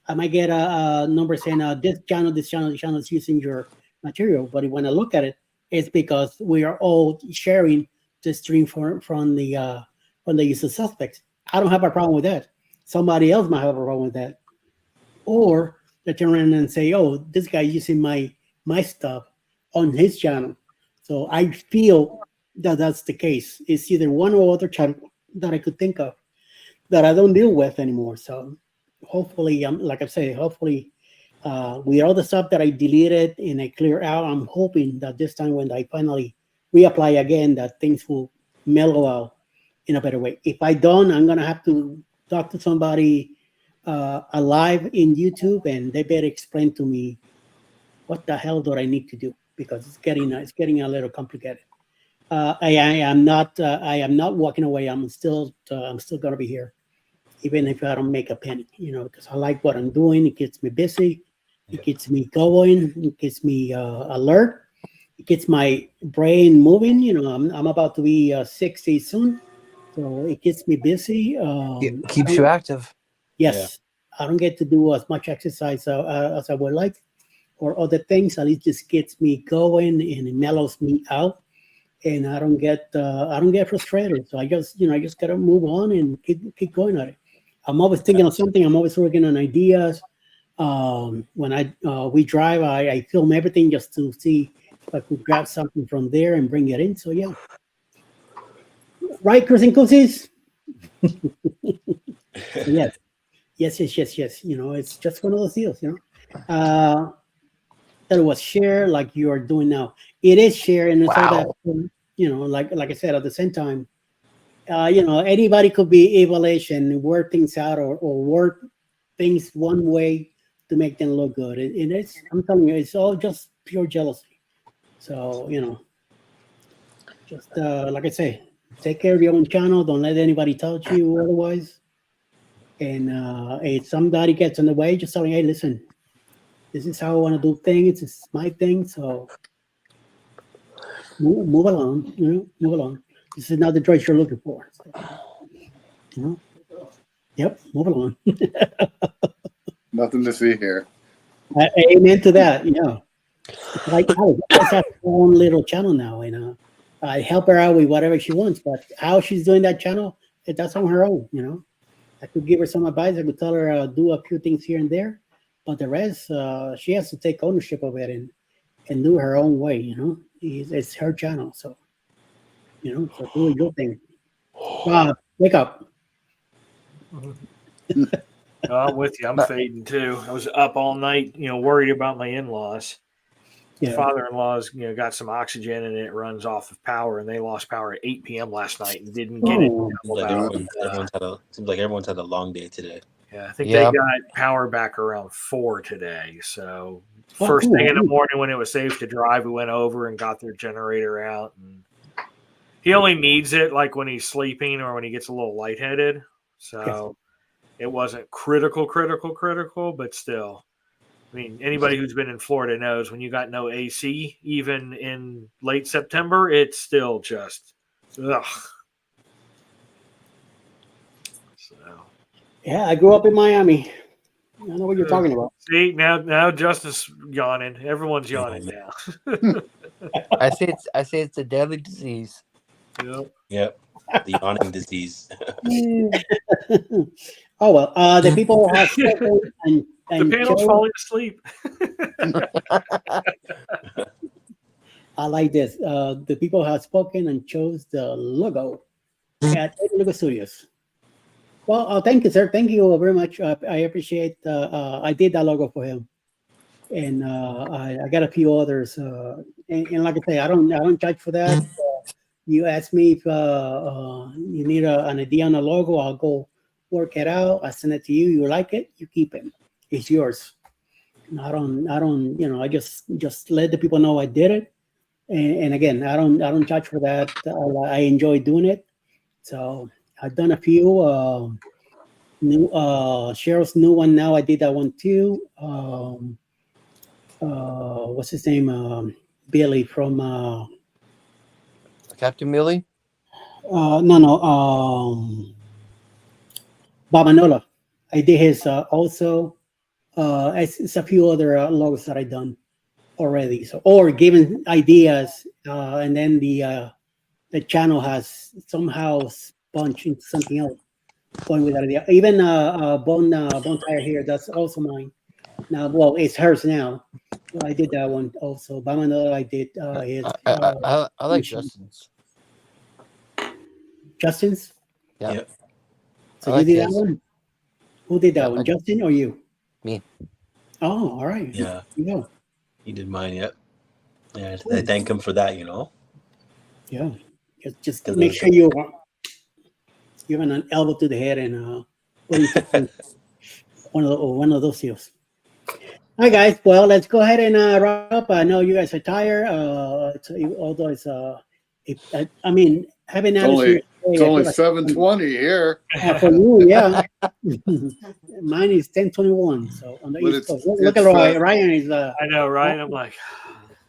[SPEAKER 2] I might get a number saying this channel is using your material. But when I look at it, it's because we are all sharing the stream from the user suspects. I don't have a problem with that. Somebody else might have a problem with that, or they turn around and say, "Oh, this guy using my stuff on his channel. So I feel that that's the case. It's either one or other channel that I could think of that I don't deal with anymore. So hopefully, like I say, hopefully with all the stuff that I deleted and I clear out, I'm hoping that this time when I finally reapply again, that things will mellow out in a better way. If I don't, I'm going to have to talk to somebody alive in YouTube, and they better explain to me what the hell do I need to do, because it's getting a little complicated. I am not walking away. I'm still going to be here, even if I don't make a penny, because I like what I'm doing. It keeps me busy. It keeps me going. It keeps me alert. It gets my brain moving. I'm about to be 60 soon, so it keeps me busy.
[SPEAKER 5] It keeps you active.
[SPEAKER 2] Yes, I don't get to do as much exercise as I would like, or other things. At least just gets me going and it mellows me out, and I don't get frustrated. So I just gotta move on and keep going at it. I'm always thinking of something. I'm always working on ideas. When we drive, I film everything just to see if I could grab something from there and bring it in. So yeah, right, Chris and Cousins? Yes. It's just one of those deals. That it was share like you are doing now. It is share, and it's all that like I said, at the same time, anybody could be evaluation, work things out, or work things one way to make them look good. And it's, I'm telling you, it's all just pure jealousy. So, just like I say, take care of your own channel. Don't let anybody touch you otherwise. And if somebody gets in the way, just tell me, hey, listen, this is how I want to do things. It's my thing. So move along, move along. This is not the choice you're looking for. So, yep, move along.
[SPEAKER 3] Nothing to see here.
[SPEAKER 2] Amen to that. It's like Alex has her own little channel now, and I help her out with whatever she wants. But how she's doing that channel, that's on her own. I could give her some advice. I could tell her do a few things here and there, but the rest she has to take ownership of it and do her own way. It's her channel, so so do your thing. Wake up.
[SPEAKER 6] I'm with you. I'm fading too. I was up all night, worried about my in-laws.
[SPEAKER 2] Yeah.
[SPEAKER 6] Father-in-law's, got some oxygen and it runs off of power, and they lost power at 8 p.m. last night and didn't get it.
[SPEAKER 4] Seems like everyone's had a long day today.
[SPEAKER 6] Yeah, I think they got power back around 4 today. So first thing in the morning when it was safe to drive, we went over and got their generator out. And he only needs it like when he's sleeping or when he gets a little lightheaded. So it wasn't critical, but still. I mean, anybody who's been in Florida knows when you got no AC, even in late September, it's still just, ugh. So.
[SPEAKER 2] Yeah, I grew up in Miami. I know what you're talking about.
[SPEAKER 6] See, now Justin's yawning. Everyone's yawning now.
[SPEAKER 5] I say it's a deadly disease.
[SPEAKER 4] Yep. The yawning disease.
[SPEAKER 2] Oh well, the people have spoken and
[SPEAKER 6] the panel's falling asleep.
[SPEAKER 2] I like this. The people have spoken and chose the logo at Eddie Lugo Studios. Well, thank you, sir. Thank you very much. I appreciate. I did that logo for him, and I got a few others. And like I say, I don't charge for that. You ask me if you need an idea on a logo, I'll go work it out. I send it to you. You like it, you keep it. It's yours. I don't. I just let the people know I did it. And again, I don't charge for that. I enjoy doing it. So I've done a few. New Cheryl's new one now. I did that one too. What's his name? Billy from
[SPEAKER 5] Captain Millie?
[SPEAKER 2] No. Bob Manola. I did his also. It's a few other logos that I've done already. So, or given ideas, and then the channel has somehow sponged into something else, going with that idea. Bone Tire here, that's also mine. Now, well, it's hers now, I did that one also. By another, I did his
[SPEAKER 5] I like
[SPEAKER 2] Mission.
[SPEAKER 5] Justin's.
[SPEAKER 2] Justin's.
[SPEAKER 5] Yeah.
[SPEAKER 4] Yep.
[SPEAKER 2] So
[SPEAKER 5] I
[SPEAKER 2] you
[SPEAKER 5] like
[SPEAKER 2] did
[SPEAKER 5] his.
[SPEAKER 2] that one? Who did that
[SPEAKER 5] Yeah,
[SPEAKER 2] one? Justin or you?
[SPEAKER 5] Me.
[SPEAKER 2] Oh, all right.
[SPEAKER 4] Yeah.
[SPEAKER 2] Yeah.
[SPEAKER 4] He did mine. Yep. Yeah.
[SPEAKER 2] Cool.
[SPEAKER 4] I thank him for that. You know.
[SPEAKER 2] Yeah. Just
[SPEAKER 4] 'Cause
[SPEAKER 2] make
[SPEAKER 4] it's-
[SPEAKER 2] sure you give him an elbow to the head and put him to one of those deals. All right, guys. Well, let's go ahead and wrap up. I know you guys are tired. Although it's I mean, having attitude.
[SPEAKER 3] It's only 7:20 here,
[SPEAKER 2] For you, yeah. Mine is 10:21. So on the
[SPEAKER 3] but
[SPEAKER 2] East Coast. Look at Ryan. Ryan is
[SPEAKER 6] I know, right? I'm like,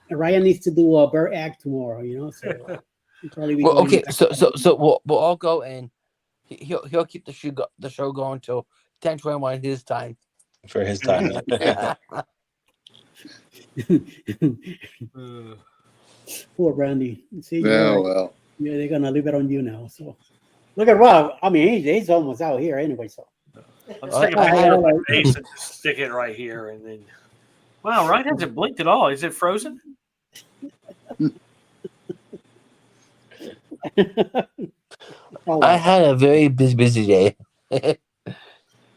[SPEAKER 2] Ryan needs to do a bird act tomorrow. So he'll probably be
[SPEAKER 5] Well,
[SPEAKER 2] going
[SPEAKER 5] okay.
[SPEAKER 2] back.
[SPEAKER 5] So we'll all go in. He'll keep the show going till 10:21 his time.
[SPEAKER 4] for his time. Yeah.
[SPEAKER 2] Poor Brandy. See,
[SPEAKER 3] yeah, well,
[SPEAKER 2] yeah, they're gonna leave it on you now. So look at Rob. I mean, he's almost out here anyway. So
[SPEAKER 6] let's take a picture of the face and just stick it right here, and then. Wow, Ryan hasn't blinked at all. Is it frozen?
[SPEAKER 2] oh,
[SPEAKER 5] I had a very busy day.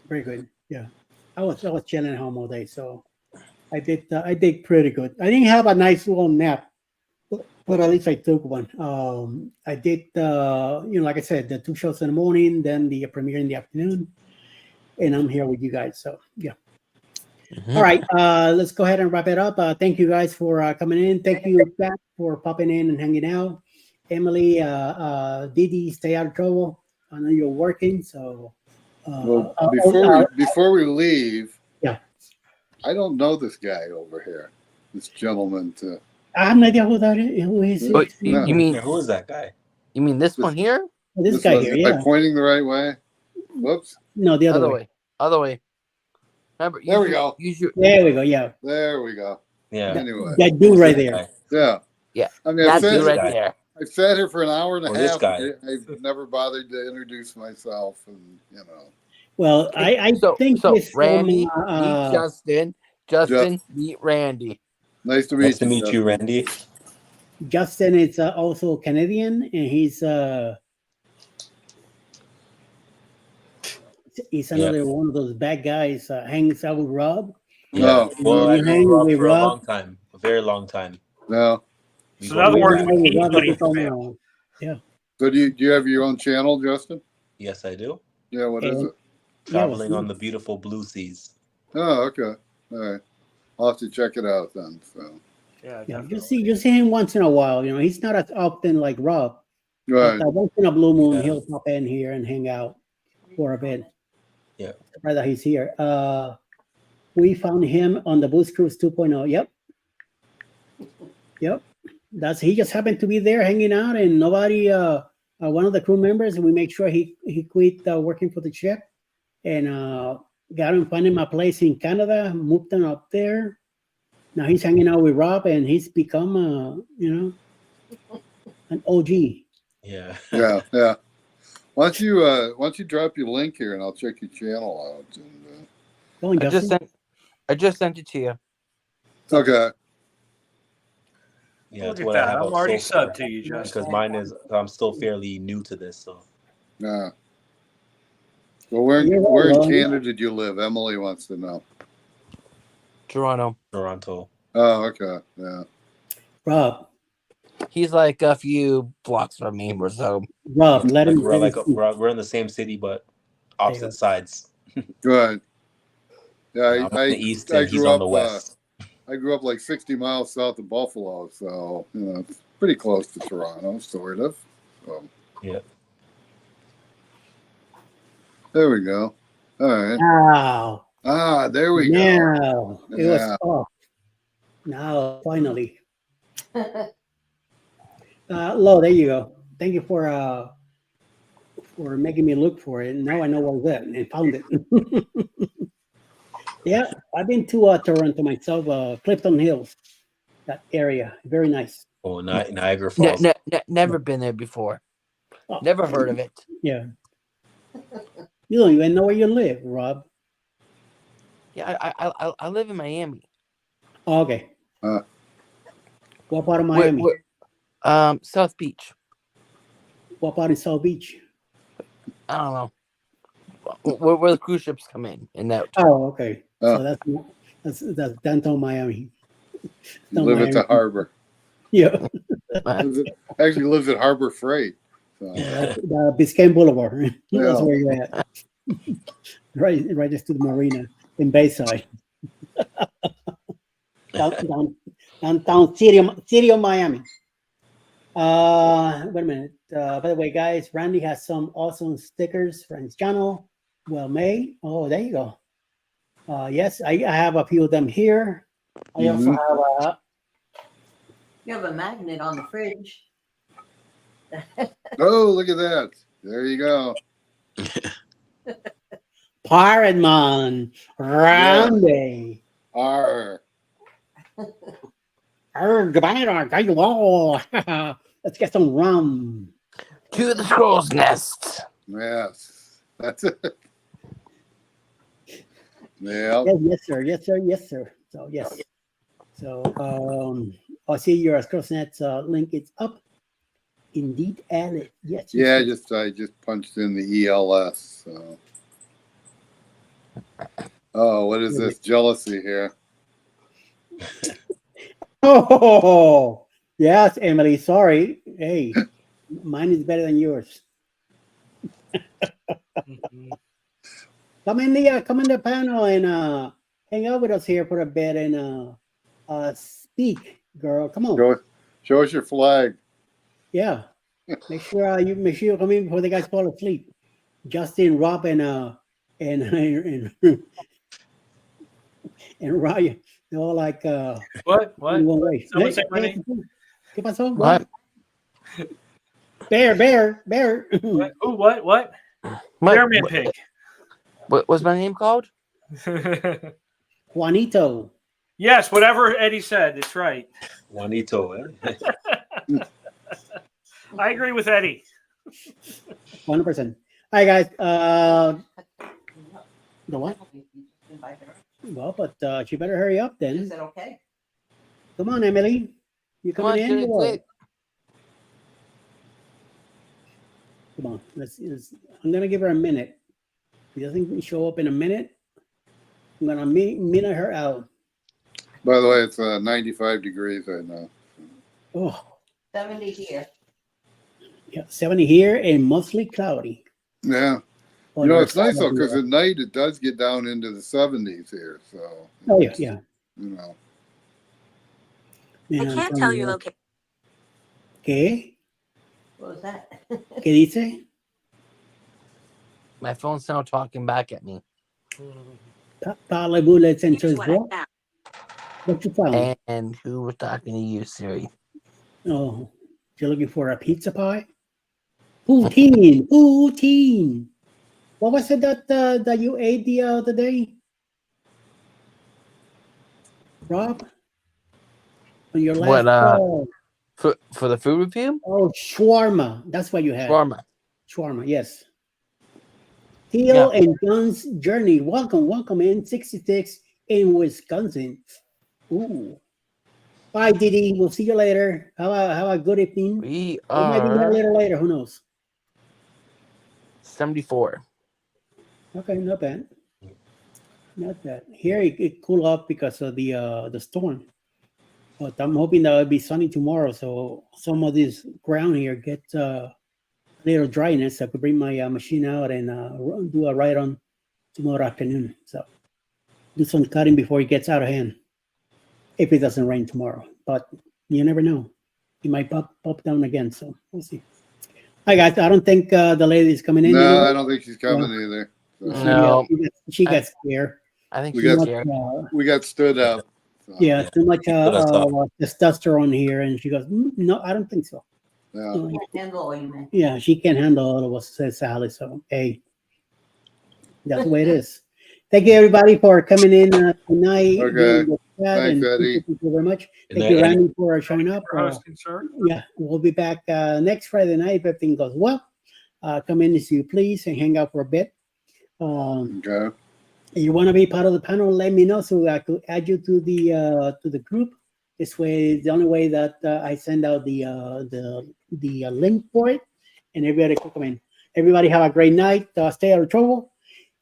[SPEAKER 2] very good. Yeah, I was chilling at home all day, so I did pretty good. I didn't have a nice little nap, but at least I took one. I did like I said, the 2 shows in the morning, then the premiere in the afternoon, and I'm here with you guys. So yeah.
[SPEAKER 5] Mhm.
[SPEAKER 2] All right, let's go ahead and wrap it up. Thank you guys for coming in. Thank you, Pat, for popping in and hanging out. Emily, Didi, stay out of trouble. I know you're working, so.
[SPEAKER 3] well,
[SPEAKER 2] oh,
[SPEAKER 3] before we leave,
[SPEAKER 2] yeah.
[SPEAKER 3] I don't know this guy over here, this gentleman.
[SPEAKER 2] I have no idea who that is. Who is it?
[SPEAKER 5] Wait,
[SPEAKER 3] Yeah.
[SPEAKER 5] you mean
[SPEAKER 4] Yeah, who is that guy?
[SPEAKER 5] this one here?
[SPEAKER 2] This guy here,
[SPEAKER 3] Am
[SPEAKER 2] yeah.
[SPEAKER 3] I pointing the right way? Whoops.
[SPEAKER 2] No, the other way.
[SPEAKER 5] Other way. Remember,
[SPEAKER 3] There we go.
[SPEAKER 2] There we go. Yeah,
[SPEAKER 3] There we go.
[SPEAKER 4] Yeah.
[SPEAKER 3] Anyway,
[SPEAKER 2] that dude right there.
[SPEAKER 4] Guy.
[SPEAKER 3] yeah.
[SPEAKER 5] Yeah.
[SPEAKER 3] I mean,
[SPEAKER 5] That's you
[SPEAKER 4] right
[SPEAKER 5] right
[SPEAKER 4] there.
[SPEAKER 5] there.
[SPEAKER 3] I've sat here for an hour and a
[SPEAKER 4] Oh, this
[SPEAKER 3] half.
[SPEAKER 4] guy.
[SPEAKER 3] I've never bothered to introduce myself, and
[SPEAKER 2] Well, I think
[SPEAKER 5] so
[SPEAKER 2] it's
[SPEAKER 5] Randy,
[SPEAKER 2] from,
[SPEAKER 5] meet Justin. Justin, meet Randy.
[SPEAKER 3] nice to
[SPEAKER 4] Nice
[SPEAKER 3] meet
[SPEAKER 4] to
[SPEAKER 3] you.
[SPEAKER 4] meet you, Randy.
[SPEAKER 2] Justin is also Canadian, and he's another one of those bad guys. Hangs out with Rob.
[SPEAKER 4] Yeah.
[SPEAKER 3] Oh.
[SPEAKER 4] Well, I
[SPEAKER 2] You
[SPEAKER 4] knew
[SPEAKER 2] hang
[SPEAKER 4] Rob
[SPEAKER 2] with
[SPEAKER 4] for a
[SPEAKER 2] Rob.
[SPEAKER 4] long time, a very long time.
[SPEAKER 3] No.
[SPEAKER 4] We
[SPEAKER 6] So
[SPEAKER 4] go
[SPEAKER 6] in other
[SPEAKER 4] way
[SPEAKER 6] words,
[SPEAKER 4] back.
[SPEAKER 6] he's
[SPEAKER 2] Rob
[SPEAKER 6] putting
[SPEAKER 2] is on,
[SPEAKER 6] him.
[SPEAKER 3] So do you have your own channel, Justin?
[SPEAKER 4] Yes, I do.
[SPEAKER 3] Yeah. What is it?
[SPEAKER 4] Traveling on the beautiful blue seas.
[SPEAKER 3] Oh, okay. All right. I'll have to check it out then. So.
[SPEAKER 6] Yeah,
[SPEAKER 2] Yeah,
[SPEAKER 6] definitely.
[SPEAKER 2] you see him once in a while. He's not as often like Rob.
[SPEAKER 3] Right.
[SPEAKER 2] But once in a blue moon,
[SPEAKER 4] Yeah.
[SPEAKER 2] he'll pop in here and hang out for a bit.
[SPEAKER 4] Yeah.
[SPEAKER 2] Surprised that he's here. We found him on the Boost Cruise 2.0. Yep. He just happened to be there hanging out, and nobody. One of the crew members, we make sure he quit working for the ship, and got him finding my place in Canada. Moved him up there. Now he's hanging out with Rob, and he's become an OG.
[SPEAKER 4] Yeah.
[SPEAKER 3] Yeah. Yeah. Why don't you drop your link here and I'll check your channel out. And,
[SPEAKER 2] Go on, Justin.
[SPEAKER 5] I just sent it to you.
[SPEAKER 3] okay.
[SPEAKER 4] Yeah,
[SPEAKER 6] Look
[SPEAKER 4] that's
[SPEAKER 6] at
[SPEAKER 4] what I
[SPEAKER 6] that.
[SPEAKER 4] have
[SPEAKER 6] I'm
[SPEAKER 4] up
[SPEAKER 6] already
[SPEAKER 4] so far.
[SPEAKER 6] subbed to you, Justin.
[SPEAKER 4] Because mine is, I'm still fairly new to this, so.
[SPEAKER 3] Yeah. Well, where in Canada did you live? Emily wants to know.
[SPEAKER 5] Toronto.
[SPEAKER 3] Oh, okay. Yeah.
[SPEAKER 2] Rob.
[SPEAKER 5] He's like a few blocks from me or so.
[SPEAKER 2] Rob, let him.
[SPEAKER 4] We're in the same city, but opposite sides.
[SPEAKER 3] Good. Yeah,
[SPEAKER 4] I'm on the east and he's on the west.
[SPEAKER 3] I grew up like 60 miles south of Buffalo, so it's pretty close to Toronto, sort of. So.
[SPEAKER 4] Yeah.
[SPEAKER 3] There we go. All right.
[SPEAKER 2] Wow.
[SPEAKER 3] Ah, there we go.
[SPEAKER 2] Now it was
[SPEAKER 3] Yeah.
[SPEAKER 2] off. Now finally. Lo, there you go. Thank you for making me look for it. Now I know what was it and found it. Yeah, I've been to Toronto myself, Clifton Hills, that area. Very nice.
[SPEAKER 4] Oh, Niagara Falls.
[SPEAKER 5] Never been there before.
[SPEAKER 2] Oh.
[SPEAKER 5] Never heard of it.
[SPEAKER 2] Yeah. You don't even know where you live, Rob.
[SPEAKER 5] Yeah, I live in Miami.
[SPEAKER 2] Oh, okay. What part of Miami?
[SPEAKER 5] South Beach.
[SPEAKER 2] What part is South Beach?
[SPEAKER 5] I don't know. Where the cruise ships come in and out.
[SPEAKER 2] Oh, okay.
[SPEAKER 3] Oh.
[SPEAKER 2] So that's downtown Miami.
[SPEAKER 3] You live at the harbor.
[SPEAKER 2] Yeah.
[SPEAKER 3] Actually lives at Harbor Freight. So.
[SPEAKER 2] The Biscayne Boulevard. That's
[SPEAKER 3] Yeah.
[SPEAKER 2] where you're at. right next to the marina in Bayside. downtown city of Miami. Wait a minute. By the way, guys, Randy has some awesome stickers for his channel. Well made. Oh, there you go. Yes, I have a few of them here. I also have
[SPEAKER 1] You have a magnet on the fridge.
[SPEAKER 3] Oh, look at that. There you go.
[SPEAKER 2] Pirate Man Randy.
[SPEAKER 3] Arr.
[SPEAKER 2] Let's get some rum.
[SPEAKER 5] To the scroll's nest.
[SPEAKER 3] Yes. That's it. Yeah.
[SPEAKER 2] Yes, sir. Yes, sir. Yes, sir. So yes. So I see your Scrollsnet link is up. Indeed, added. Yes.
[SPEAKER 3] Yeah,
[SPEAKER 2] yes.
[SPEAKER 3] I just punched in the ELS. So. Oh, what is this jealousy here?
[SPEAKER 2] Oh, yes, Emily. Sorry. Hey, mine is better than yours. Come in the panel and hang out with us here for a bit and speak, girl. Come on.
[SPEAKER 3] Show us your flag.
[SPEAKER 2] Yeah. Make sure you come in before the guys fall asleep. Justin, Rob, and Ryan. They're all like
[SPEAKER 6] What?
[SPEAKER 2] in one way.
[SPEAKER 6] Someone say my name?
[SPEAKER 2] ¿Qué pasó?
[SPEAKER 5] What?
[SPEAKER 2] Bear.
[SPEAKER 6] What? Ooh, what?
[SPEAKER 5] My-
[SPEAKER 6] Bearman pig.
[SPEAKER 5] What was my name called?
[SPEAKER 2] Juanito.
[SPEAKER 6] Yes, whatever Eddie said, it's right.
[SPEAKER 4] Juanito, eh?
[SPEAKER 6] I agree with Eddie.
[SPEAKER 2] 100%. Hi guys. The what? Well, but she better hurry up
[SPEAKER 1] Is
[SPEAKER 2] then.
[SPEAKER 1] that okay?
[SPEAKER 2] Come on, Emily. You
[SPEAKER 5] Come on,
[SPEAKER 2] coming
[SPEAKER 5] get
[SPEAKER 2] in?
[SPEAKER 5] it
[SPEAKER 2] or what?
[SPEAKER 5] quick.
[SPEAKER 2] Come on. I'm gonna give her a minute. If she doesn't show up in a minute, I'm gonna minute her out.
[SPEAKER 3] By the way, it's 95 degrees right now.
[SPEAKER 2] Oh,
[SPEAKER 1] 70 here.
[SPEAKER 2] yeah, 70 here and mostly cloudy.
[SPEAKER 3] Yeah.
[SPEAKER 2] On
[SPEAKER 3] You know,
[SPEAKER 2] our
[SPEAKER 3] it's nice
[SPEAKER 2] side
[SPEAKER 3] though,
[SPEAKER 2] of the
[SPEAKER 3] because
[SPEAKER 2] world.
[SPEAKER 3] at night it does get down into the 70s here. So,
[SPEAKER 2] Oh yeah.
[SPEAKER 3] you know.
[SPEAKER 2] Man,
[SPEAKER 7] I
[SPEAKER 2] I'm
[SPEAKER 7] can't
[SPEAKER 2] telling
[SPEAKER 7] tell
[SPEAKER 2] you
[SPEAKER 7] your
[SPEAKER 2] what.
[SPEAKER 7] location.
[SPEAKER 2] ¿Qué?
[SPEAKER 1] What was that?
[SPEAKER 2] ¿Qué dice?
[SPEAKER 5] My phone's now talking back at me.
[SPEAKER 2] Pale bullets and
[SPEAKER 7] Here's
[SPEAKER 2] says
[SPEAKER 7] what I
[SPEAKER 2] what?
[SPEAKER 7] found.
[SPEAKER 2] What you found?
[SPEAKER 5] And who was talking to you, Siri?
[SPEAKER 2] Oh, you're looking for a pizza pie? Poutine. What was it that you ate the other day, Rob? On your last
[SPEAKER 5] What, for the food review?
[SPEAKER 2] shawarma. That's what you had.
[SPEAKER 5] Shawarma.
[SPEAKER 2] Yes. Teal and John's journey. Welcome in 66 in Wisconsin. Ooh. Bye, Didi. We'll see you later. Have a good evening.
[SPEAKER 5] We
[SPEAKER 2] Might be here a
[SPEAKER 5] are
[SPEAKER 2] little later. Who knows?
[SPEAKER 5] 74.
[SPEAKER 2] Okay, not bad. Not bad. Here it cool up because of the storm. But I'm hoping that it'll be sunny tomorrow, so some of this ground here gets a little dryness. I could bring my machine out and do a ride on tomorrow afternoon. So do some cutting before it gets out of hand. If it doesn't rain tomorrow, but you never know. It might pop down again. So we'll see. Hi guys, I don't think the lady is coming in.
[SPEAKER 3] No,
[SPEAKER 2] anyway.
[SPEAKER 3] I don't think she's coming either. So.
[SPEAKER 5] No.
[SPEAKER 2] She got scared.
[SPEAKER 5] I think
[SPEAKER 3] We
[SPEAKER 5] she's
[SPEAKER 3] got-
[SPEAKER 5] scared.
[SPEAKER 3] We got stood up. So,
[SPEAKER 2] Yeah, too much
[SPEAKER 4] that's tough.
[SPEAKER 2] testosterone here, and she goes, "No, I don't think so."
[SPEAKER 3] yeah.
[SPEAKER 1] Can't handle all you men.
[SPEAKER 2] Yeah, she can't handle all of us, says Sally. So, hey, that's the way it is. Thank you, everybody, for coming in tonight.
[SPEAKER 3] Okay.
[SPEAKER 2] doing the chat,
[SPEAKER 3] Thanks,
[SPEAKER 2] and
[SPEAKER 3] Eddie.
[SPEAKER 2] Thank you very much.
[SPEAKER 4] Good
[SPEAKER 2] Thank
[SPEAKER 4] night,
[SPEAKER 2] you,
[SPEAKER 4] Eddie.
[SPEAKER 2] Randy, for showing up.
[SPEAKER 6] For hosting, sir.
[SPEAKER 2] Yeah, we'll be back next Friday night if everything goes well. Come in if you please and hang out for a bit.
[SPEAKER 3] Okay.
[SPEAKER 2] If you want to be part of the panel, let me know so I could add you to the group, This way, the only way that I send out the link for it, and everybody can come in. Everybody have a great night. Stay out of trouble.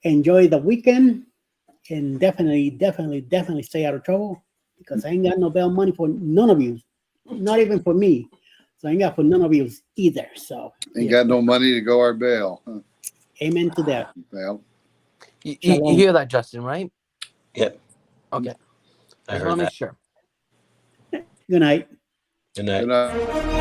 [SPEAKER 2] Enjoy the weekend, and definitely stay out of trouble, because I ain't got no bail money for none of you, not even for me. So I ain't got for none of you either. So
[SPEAKER 3] Ain't got no money to go our bail. Huh?
[SPEAKER 2] Amen to that.
[SPEAKER 3] Well,
[SPEAKER 5] You hear that, Justin, right?
[SPEAKER 4] Yep.
[SPEAKER 5] Okay.
[SPEAKER 4] I
[SPEAKER 5] Just
[SPEAKER 4] heard
[SPEAKER 5] want to make
[SPEAKER 4] that.
[SPEAKER 5] sure.
[SPEAKER 2] Good night.
[SPEAKER 4] Good night.
[SPEAKER 3] good night.